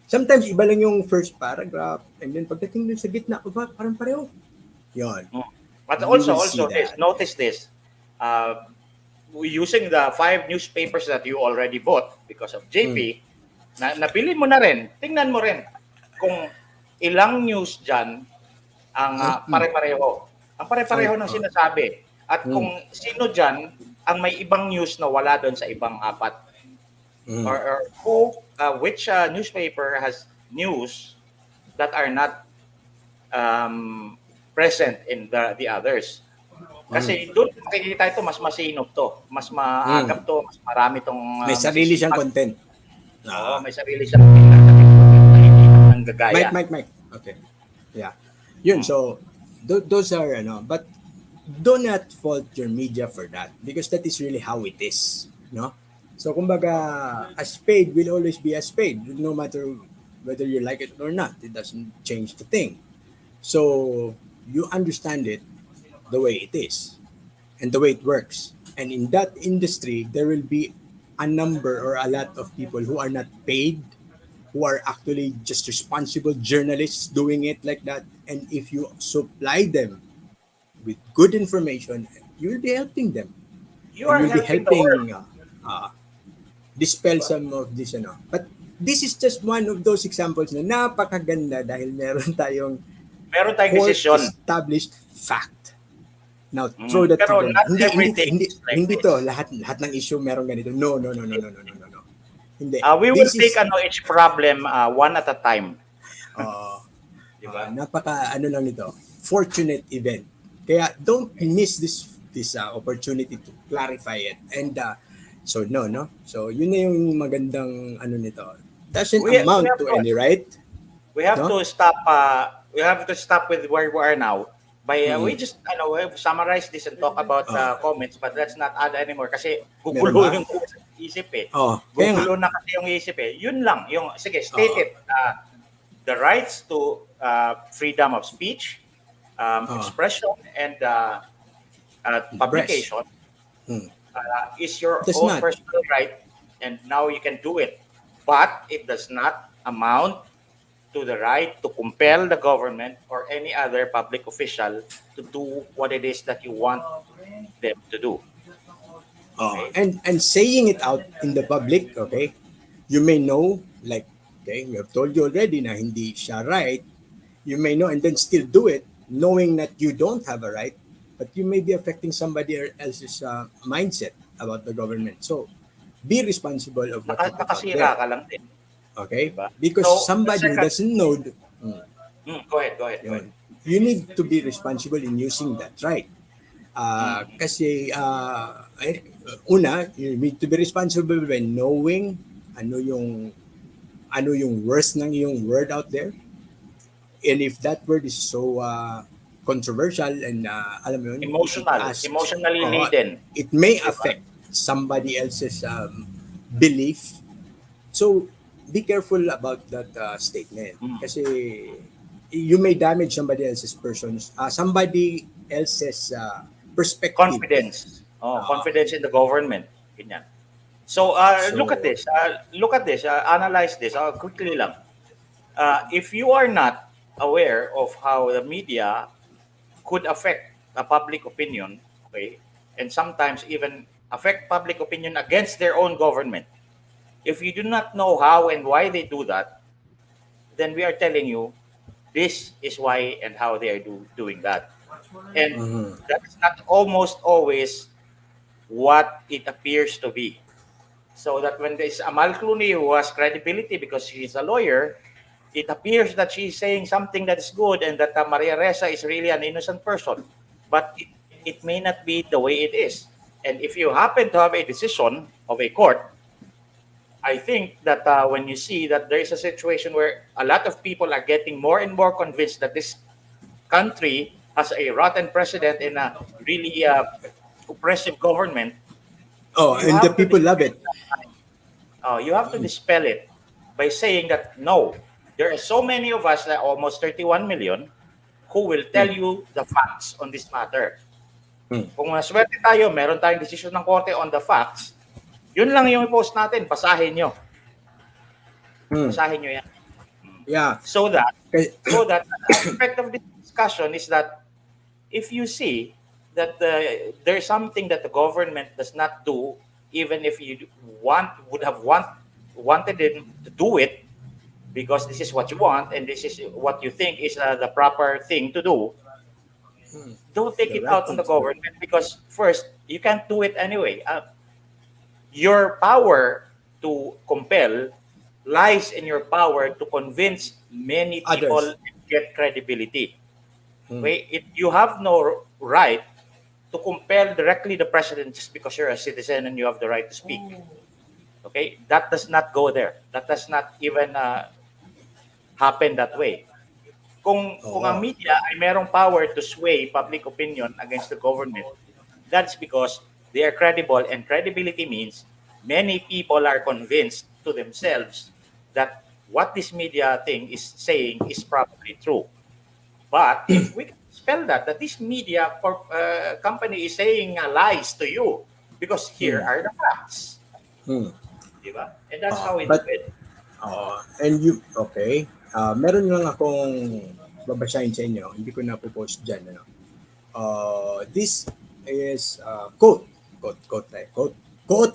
Sometimes iba lang yung first paragraph. And then pagdating dun sa gitna, parang pareho. Yun. But You also will see this, that. notice this. Using the 5 newspapers that you already bought because of JP, nabili mo na rin. Tingnan mo rin kung ilang news dyan ang pare-pareho. Ang pare-pareho ng sinasabi. At kung sino dyan ang may ibang news na wala doon sa ibang 4. Or which newspaper has news that are not present in the others. Kasi doon makikita ito, mas masinop to, mas maagap to, mas marami tong May sarili siyang content. Oo, may sarili siyang ang gagaya. Mike. Okay. Yeah. Yun, so those are but do not fault your media for that, because that is really how it is, no? So kumbaga, a spade will always be a spade, no matter whether you like it or not. It doesn't change the thing. So you understand it the way it is and the way it works. And in that industry, there will be a number or a lot of people who are not paid, who are actually just responsible journalists doing it like that. And if you supply them with good information, you will be helping them. You And are you'll be helping the world. Dispel some of this But this is just one of those examples na napakaganda dahil meron tayong decision. established fact. Now, throw that Pero to them. not everything is like Hindi this. to lahat ng issue meron ganito. No. Hindi. We will This take is, each problem one at a time. diba? Napaka lang nito. Fortunate event. Kaya don't miss this opportunity to clarify it. And so yun na yung magandang nito. Doesn't amount to any right. We have No? to stop we have to stop with where we are now. We Mm. just summarize this and talk about Oh, comments, but let's not add anymore kasi meron gugulo ba? yung isip eh. Oh, kaya nga. Gugulo na kasi yung isip eh. Yun lang, sige, state Oo. it. The rights to freedom of speech, Oo. expression, and Press. publication Hmm. is your Does own not. personal right, and now you can do it. But it does not amount to the right to compel the government or any other public official to do what it is that you want them to do. Oh, Okay? and saying it out in the public, okay? You may know, like, okay, we have told you already na hindi siya right. You may know and then still do it, knowing that you don't have a right, but you may be affecting somebody else's mindset about the government. So, be responsible of what you put out Nakasira there, ka lang din, di okay? ba? Because So, the somebody who second, doesn't know, go ahead. yun, you need to be responsible in using that right. Mm. Kasi una, you need to be responsible when knowing ano yung worth ng iyong word out there. And if that word is so controversial and alam mo yun, it asks, Emotionally laden. it may Di ba? affect somebody else's belief. So be careful about that statement. Mm. Kasi you may damage somebody else's perspective. Confidence in the government. Ganyan. So, look at So, this. Analyze this. Quickly lang. If you are not aware of how the media could affect the public opinion, okay, and sometimes even affect public opinion against their own government, if you do not know how and why they do that, then we are telling you this is why and how they are doing that. And mhm. that's not almost always what it appears to be. So that when there's Amal Clooney who has credibility because she's a lawyer, it appears that she's saying something that is good and that Maria Ressa is really an innocent person. But it may not be the way it is. And if you happen to have a decision of a court, I think that when you see that there is a situation where a lot of people are getting more and more convinced that this country has a rotten president and a really oppressive government, Oh, you and the have to people love dispel it. it by saying that no, there are so many of us, like almost 31 million, who will tell Hmm. you the facts on this matter. Hmm. Kung maswerte tayo, meron tayong decision ng korte on the facts, yun lang yung i-post natin, basahin nyo. Hmm. Basahin nyo yan. Yeah. So that Kay- the aspect of this discussion is that if you see that there's something that the government does not do, even if you wanted them to do it because this is what you want and this is what you think is the proper thing to do, don't take The it right out on thing the to do. government because first you can't do it anyway. Your power to compel lies in your power to convince many people Others. and get credibility. Hmm. Okay? You have no right to compel directly the president just because you're a citizen and you have the right to speak. Okay? That does not go there. That does not even happen that way. Kung ang Oo. media ay merong power to sway public opinion against the government, that's because they are credible, and credibility means many people are convinced to themselves that what this media thing is saying is probably true. But if we can spell that this media company is saying lies to you because here Hmm. are the facts. Hmm. Di ba? And that's Ah, how we do but it. and you okay. Meron lang akong babasahin sa inyo. Hindi ko na po-post diyan ano. This is quote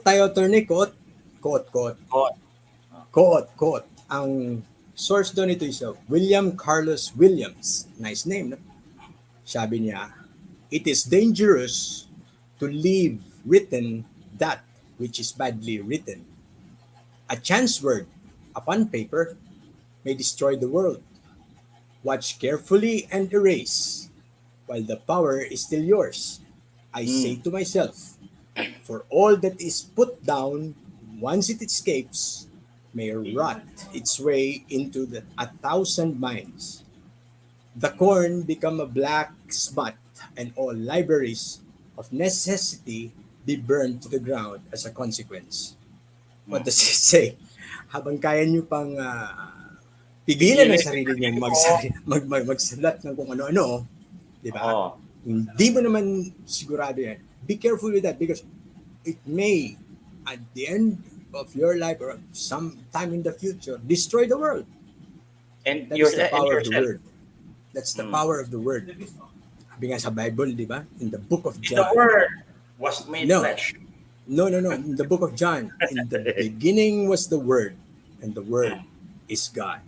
tayo attorney, quote. God. Quote. Ang source doon ito is William Carlos Williams. Nice name, no? Sabi niya, it is dangerous to leave written that which is badly written. A chance word upon paper may destroy the world. Watch carefully and erase while the power is still yours. I say Mm. to myself, for all that is put down, once it escapes, may rot its way into a thousand minds. the corn become a black spot, and all libraries of necessity be burned to the ground as a consequence. What Mm. does it say? Habang kaya nyo pang pigilan ang Pigilin sarili nyo mo. magsalat ng kung ano-ano, di ba? Oo. Hindi mo naman sigurado yan. Be careful with that because it may, at the end of your life or some time in the future, destroy the world. And, That is the and power of the yourself. word. That's the Mm. power of the word. Sabi nga sa Bible, di ba? In the book of The John. word was made No. flesh. No. In the book of John, in the beginning was the word, and the word is God.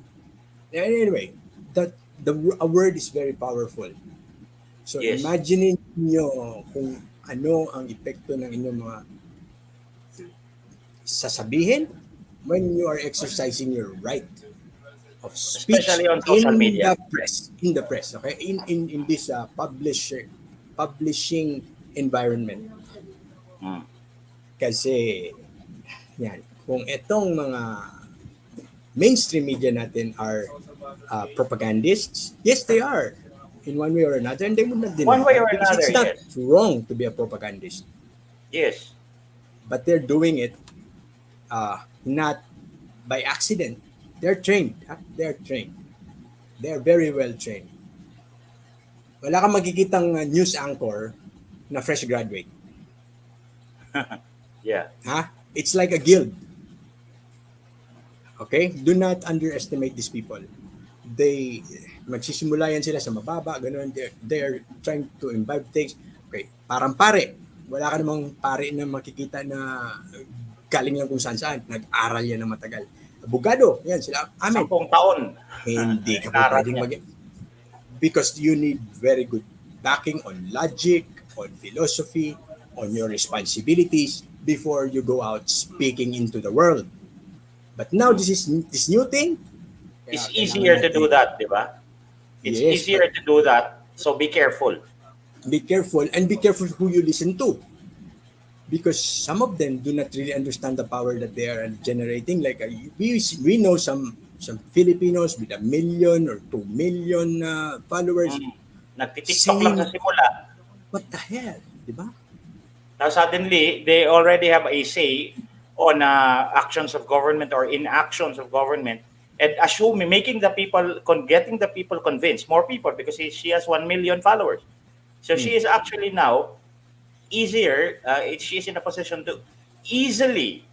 Anyway, that a word is very powerful. So Yes. imagine niyo kung ano ang epekto ng inyong mga sasabihin when you are exercising your right of speech Especially on social media. in the press, okay, in this publishing environment. Mm. Kasi yan, kung itong mga mainstream media natin are propagandists, yes they are in one way or another, and they would not deny One way that or because another, it's not yes. wrong to be a propagandist, Yes. but they're doing it not by accident. They're trained. They're trained. They're very well trained. Wala kang makikitang news anchor na fresh graduate. Yeah. It's like a guild. Okay? Do not underestimate these people. They, magsisimula yan sila sa mababa, ganun. They're trying to imbibe things. Okay, parang pare. Wala ka namang pare na makikita na galing lang kung saan-saan. Nag-aral yan ng matagal. Abogado, yan sila. Ahmed. 10 taon. Hindi ka po Nag-aral pwedeng niya. because you need very good backing on logic, on philosophy, on your responsibilities before you go out speaking into the world. But now this new thing. It's kailangan easier to do natin- that, di ba? It's Yes, easier to do that. So be careful. Be careful and be careful who you listen to. Because some of them do not really understand the power that they are generating. Like we know some Filipinos with 1 million or 2 million followers Nagtitiktok lang sa simula. what the hell, di ba? Now suddenly, they already have a say on actions of government or inactions of government, and getting the people convinced, more people, because she has 1 million followers. So she is actually now she is in a position to easily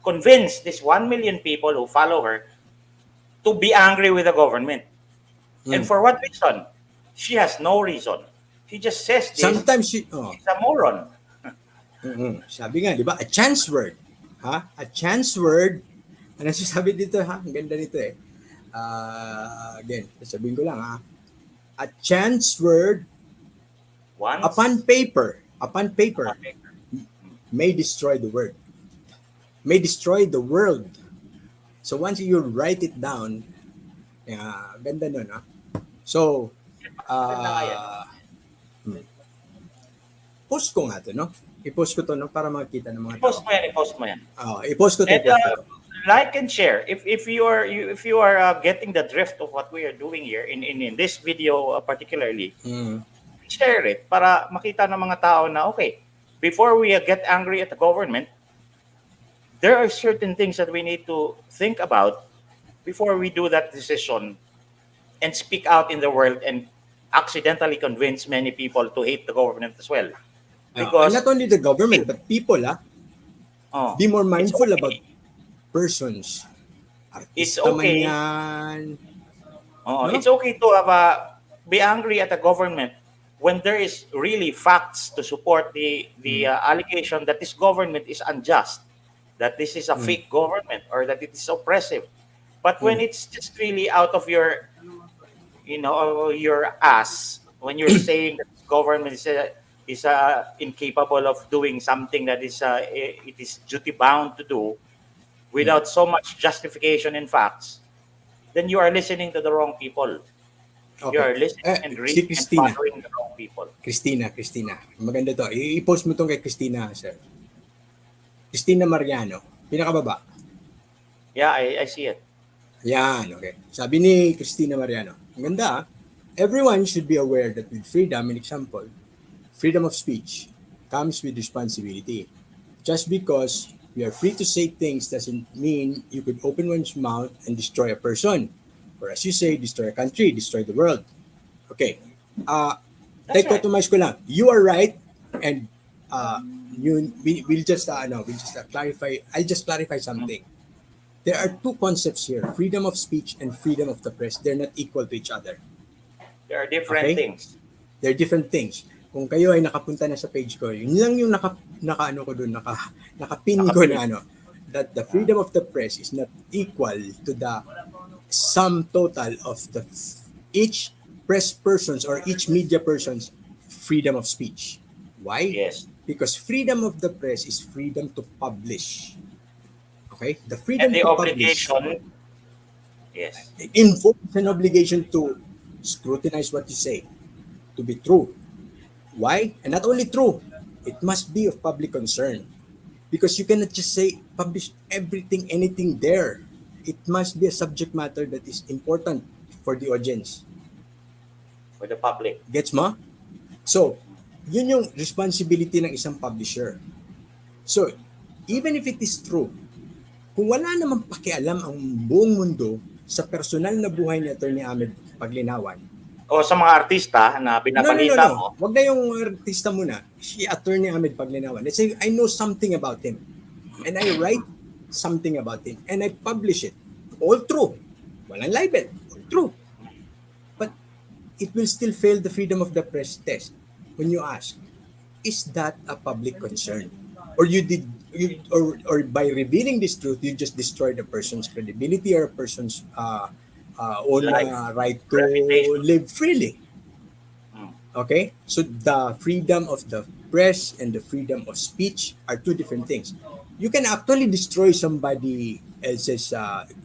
convince this 1 million people who follow her to be angry with the government. And for what reason? She has no reason. She just says this. Sometimes She's a moron. Sabi nga, di ba? A chance word. A chance word. Ano sabi dito, Ang ganda nito eh. Again, sabihin ko lang, A chance word Once, upon paper may destroy the word. May destroy the world. So once you write it down, ganda nun, So, post ko nga to, no? I-post ko to, no? Para makita ng mga i-post mo yan. I-post ko to. And, like and share if you are getting the drift of what we are doing here in this video particularly. Share it para makita ng mga tao na okay, before we get angry at the government, there are certain things that we need to think about before we do that decision and speak out in the world and accidentally convince many people to hate the government as well. Because not only the government, but people, be more mindful about persons. It's Artista okay. Man yan. No? It's okay to be angry at the government when there is really facts to support the allegation that this government is unjust, that this is a fake government, or that it is oppressive. But when it's just really out of your, your ass, when you're saying that this government is incapable of doing something that it is duty bound to do without so much justification and facts, then you are listening to the wrong people. Okay. You are listening and reading and following the wrong people. Christina. Maganda to. I-post mo tong kay Christina, sir. Christina Mariano. Pinakababa. Yeah, I see it. Yan, okay. Sabi ni Christina Mariano. Ang ganda, Everyone should be aware that with freedom, an example, freedom of speech comes with responsibility. Just because we are free to say things doesn't mean you could open one's mouth and destroy a person. Or as you say, destroy a country, destroy the world. Okay. Uh, That's right. Dichotomize ko lang. You are right, and uh, we'll just clarify. I'll just clarify Mm. something. There are two concepts here: freedom of speech and freedom of the press. They're not equal to each other. There are different Okay? things. They're different things. Kung kayo ay nakapunta na sa page ko, yun lang yung naka ano ko doon, nakapin ko Nakapin. na ano, that the freedom of the press is not equal to the sum total of the each press person's or each media person's freedom of speech. Why? Yes. Because freedom of the press is freedom to publish. Okay? The And freedom the to publish obligation, yes. involves an obligation to scrutinize what you say, to be true. Why? And not only true, it must be of public concern. Because you cannot just say, publish everything, anything there. It must be a subject matter that is important for the audience. For the public. Gets mo? So, yun yung responsibility ng isang publisher. So, even if it is true, kung wala namang pakialam ang buong mundo sa personal na buhay ni Atty. Ahmed Paglinawan, O sa mga artista na binabalita mo, no. Wag na yung artista muna. Si Atty. Ahmed Paglinawan. Let's say I know something about him. And I write something about him. And I publish it. All true. Walang libel. All true. But it will still fail the freedom of the press test when you ask, is that a public concern? Or or by revealing this truth, you just destroyed a person's credibility or a person's own Life. right to Reputation. live freely. Mm. Okay? So the freedom of the press and the freedom of speech are two different things. You can actually destroy somebody else's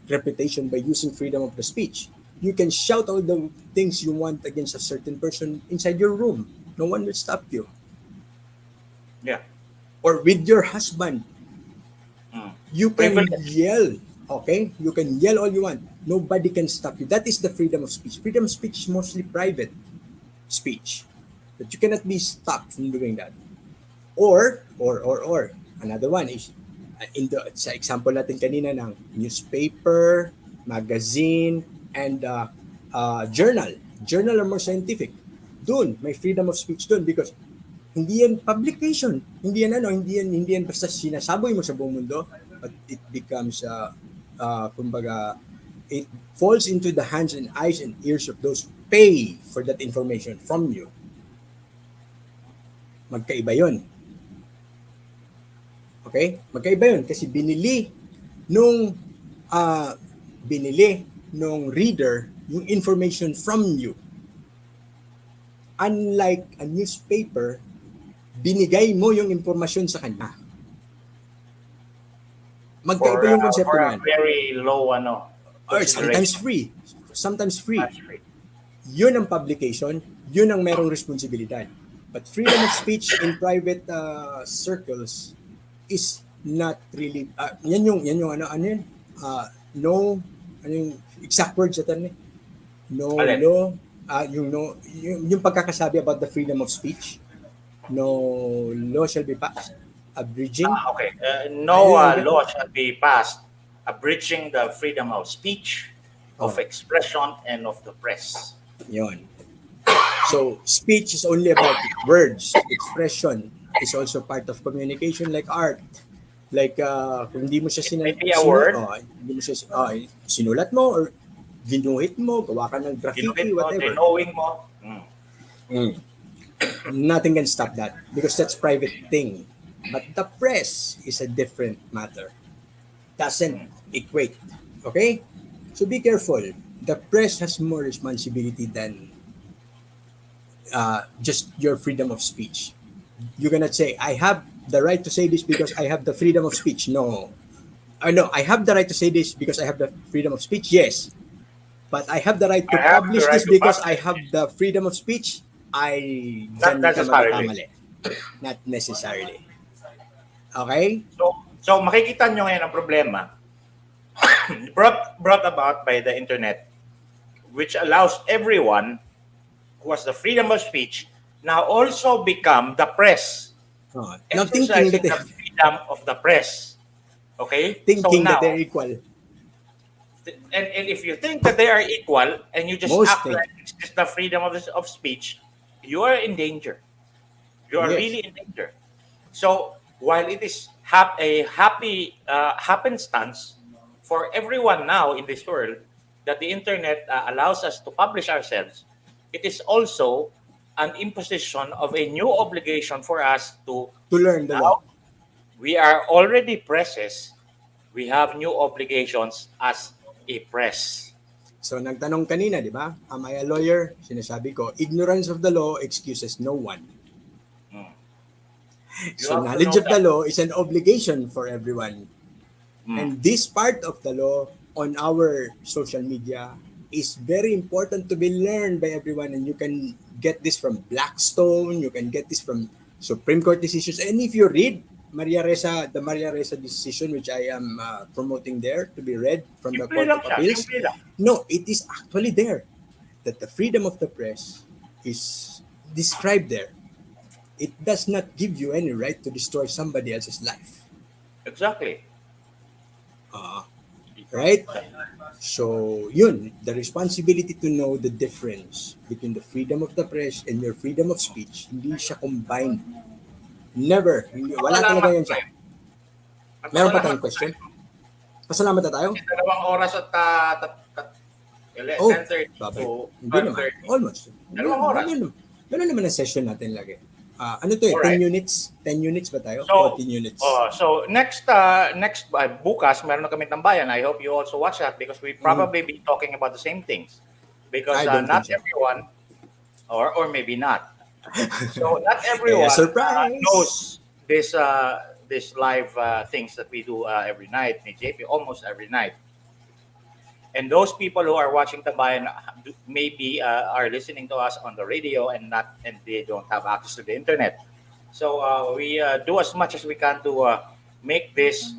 reputation by using freedom of the speech. You can shout all the things you want against a certain person inside your room. No one will stop you. yeah. Or with your husband, Mm. you can Privilege. yell. Okay? You can yell all you want. Nobody can stop you. That is the freedom of speech. Freedom of speech is mostly private speech. But you cannot be stopped from doing that. Or another one is sa example natin kanina ng newspaper, magazine, and journal. Journal are more scientific. Doon, may freedom of speech doon because hindi yan publication. Hindi yan basta sinasaboy mo sa buong mundo, but it becomes kumbaga, it falls into the hands and eyes and ears of those who pay for that information from you. Magkaiba yun. Okay? Magkaiba yun kasi binili nung reader yung information from you. Unlike a newspaper, binigay mo yung impormasyon sa kanya. Magkaiba yung konsepto for na a yan. very low Or sometimes consideration. free. Sometimes free. That's free. Yun ang publication, yun ang merong responsibilidad. But freedom of speech in private circles is not really yan yung no yung exact words atan no Alin? law yung pagkakasabi about the freedom of speech, no law shall be passed abridging Okay. No Ayun, law shall be passed abridging the freedom of speech, of Oh. expression, and of the press. Yun. So, speech is only about words. Expression is also part of communication like art. Like, kung hindi mo siya Maybe a word. hindi mo siya, sinulat mo or ginuhit mo, gawa ka ng graffiti, Ginuhit mo, whatever. dinowing mo. Nothing can stop that because that's private thing. But the press is a different matter. Doesn't equate. Okay? So be careful. The press has more responsibility than just your freedom of speech. You cannot say, I have the right to say this because I have the freedom of speech. No. No, I have the right to say this because I have the freedom of speech. Yes. But I have the right to I have publish the right this to because I publish have the freedom of speech. Not necessarily. Magkakamali. Not necessarily. Okay? So makikita nyo ngayon ang problema brought about by the internet, which allows everyone who has the freedom of speech, now also become the press, Now thinking exercising that the freedom of the press. Okay? So thinking that now, they're equal. and if you think that they are equal and you just Most act think. like it's just the freedom of speech, you are in danger. You are Yes. really in danger. So while it is a happy happenstance for everyone now in this world that the internet allows us to publish ourselves, it is also an imposition of a new obligation for us to To learn the law. now we are already presses. We have new obligations as a press. So nagtanong kanina, di ba? Am I a lawyer? Sinasabi ko, ignorance of the law excuses no one. Mm. You So have to knowledge know of the that. law is an obligation for everyone. Mm. And this part of the law on our social media is very important to be learned by everyone. And you can get this from Blackstone, you can get this from Supreme Court decisions. And if you read the Maria Ressa decision, which I am promoting there to be read from the Simple Court lang of siya. Appeals, Simple lang. no, it is actually there that the freedom of the press is described there. It does not give you any right to destroy somebody else's life. Exactly. Uh, right? So, yun, the responsibility to know the difference between the freedom of the press and your freedom of speech, hindi siya combined. Never. Wala talaga Pasalamat yan siya. tayo. Meron pa Pasalamat tayong question? tayo. Pasalamat na tayo? Kasi 2 oras at Oh, 10:30 babay. to Hindi naman. 12:30. Almost. 2 oras. Ganun naman ang session natin lagi. Ano to eh? 10 Alright. units? 10 units ba tayo? So, 14 units. so next bukas meron na kami tambayan. I hope you also watch that because we probably be talking about the same things. Because I don't not think so. everyone, or maybe not. So not Eh, everyone surprise! knows this live things that we do every night ni JP, almost every night. And those people who are watching Tambayan maybe are listening to us on the radio and they don't have access to the internet. So we do as much as we can to make this,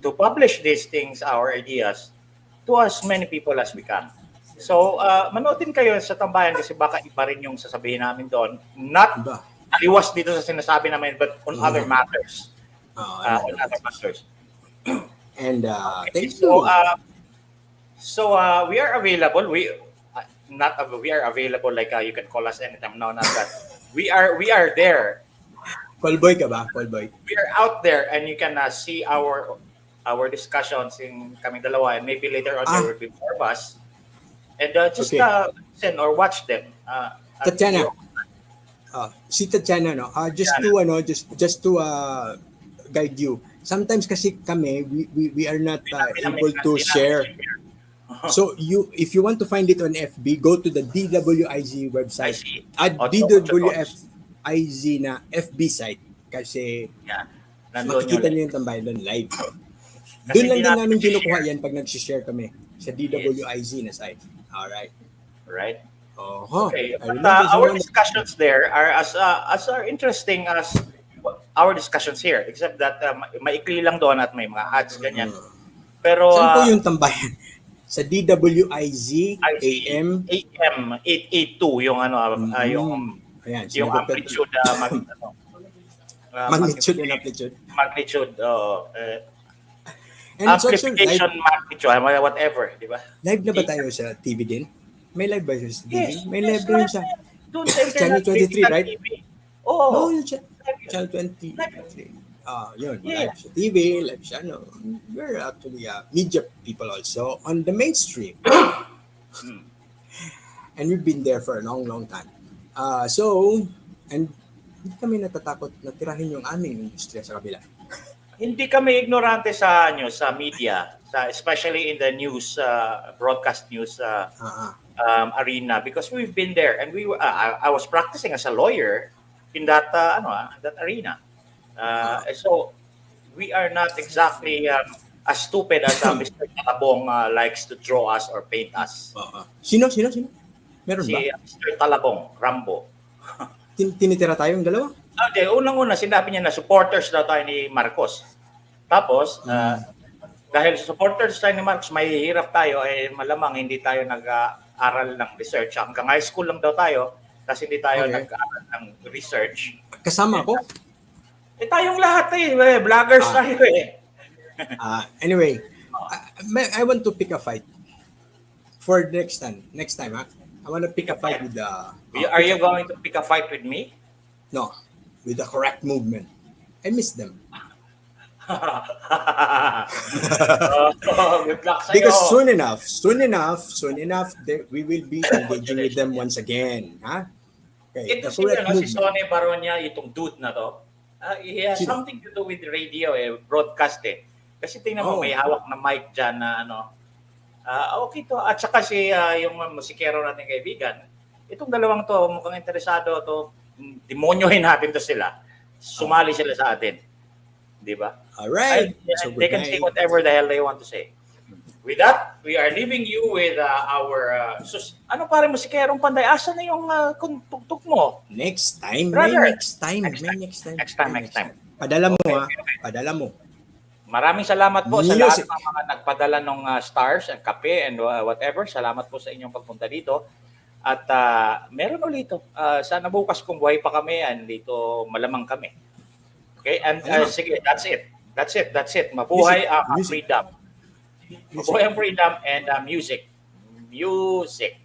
to publish these things, our ideas, to as many people as we can. So manood din kayo sa Tambayan kasi baka iba rin yung sasabihin namin doon. Not Iba. aliwas dito sa sinasabi namin, but on other matters. On Another other matters. matters. And Okay, thank you. So we are available. We are available. Like you can call us anytime. No, not that. We are there. Callboy ka ba? Callboy. We are out there, and you can see our discussions in kaming dalawa, and maybe later on there will be more of us. And just Okay. listen or watch them. At Tatiana. your- Si Tatiana, no? Just to guide you. Sometimes kasi kami, we are not able to share. So if you want to find it on FB, go to the DWIZ I website. see. At DWFIZ na FB site. Kasi Yeah. Nandun makikita yun. niyo yung tambayan doon live. Kasi Doon lang hindi din natin namin i-share. kinukuha yan pag nag-share kami sa DWIZ na site. Alright. Right. Oh, Okay, I but remember our someone- discussions there are as are interesting as our discussions here, except that maikli lang doon at may mga ads ganyan. Pero Saan po yung tambayan? Sa DWIZ AM. AM 882 yung yung Ayan, yung sinagot ko. amplitude Magnitude and amplitude. magnitude And it's also amplification live, magnitude whatever, di ba? live na ba tayo sa TV din? May live ba sa TV? Yes, May yes, live rin siya. doon sa Channel internet 23, right? TV. Oh, No, yung Channel 23. Yun, Yeah. live sa TV, live sa ano. We're actually media people also on the mainstream. And we've been there for a long, long time. And hindi kami natatakot na tirahin yung aming industriya sa kabila. Hindi kami ignorante sa media, especially in the news, broadcast news arena, because we've been there and I was practicing as a lawyer in that that arena. So we are not exactly as stupid as Mr. Talabong likes to draw us or paint us. Sino? Meron Si ba? Mr. Talabong, Rambo. Tinitira tayong dalawa? Okay, unang-una sinabi niya na supporters daw tayo ni Marcos. Tapos, dahil supporters tayo ni Marcos, mahihirap tayo, malamang hindi tayo nag-aral ng research. Hanggang high school lang daw tayo, kasi hindi tayo Okay. nag-aaral ng research. Kasama ko. Tayong lahat vloggers Ah. tayo Anyway, I want to pick a fight for next time. Next time, ha? I want to pick a fight with the... Are you going to pick a fight with me? No, with the correct movement. I miss them. Good luck sa'yo. Because soon enough, we will be engaging with them once again. Ha? Okay, Ito the si, correct si movement. Sonny Baronia, itong dude na to, he has Sino? something to do with radio, broadcast Kasi tingnan mo, Oh. may hawak na mic dyan na okay to. At saka si yung musikero natin kaibigan, itong dalawang to, mukhang interesado to, demonyohin natin to sila. Sumali sila sa atin. Di ba? Alright. And they can say whatever the hell they want to say. With that, we are leaving you with our... ano pare musikerong panday? Asa na yung tugtog mo? Next time. Brother. May next time. Next time. Padala mo, Okay, ha? okay. Padala mo. Maraming salamat po sa Music. lahat ng mga nagpadala ng stars and kape and whatever. Salamat po sa inyong pagpunta dito. At meron ulit ito. Sana bukas kung buhay pa kami, andito malamang kami. Okay? And sige, that's it. Mabuhay ang Music. freedom. Mabuhay ang freedom and music. Music.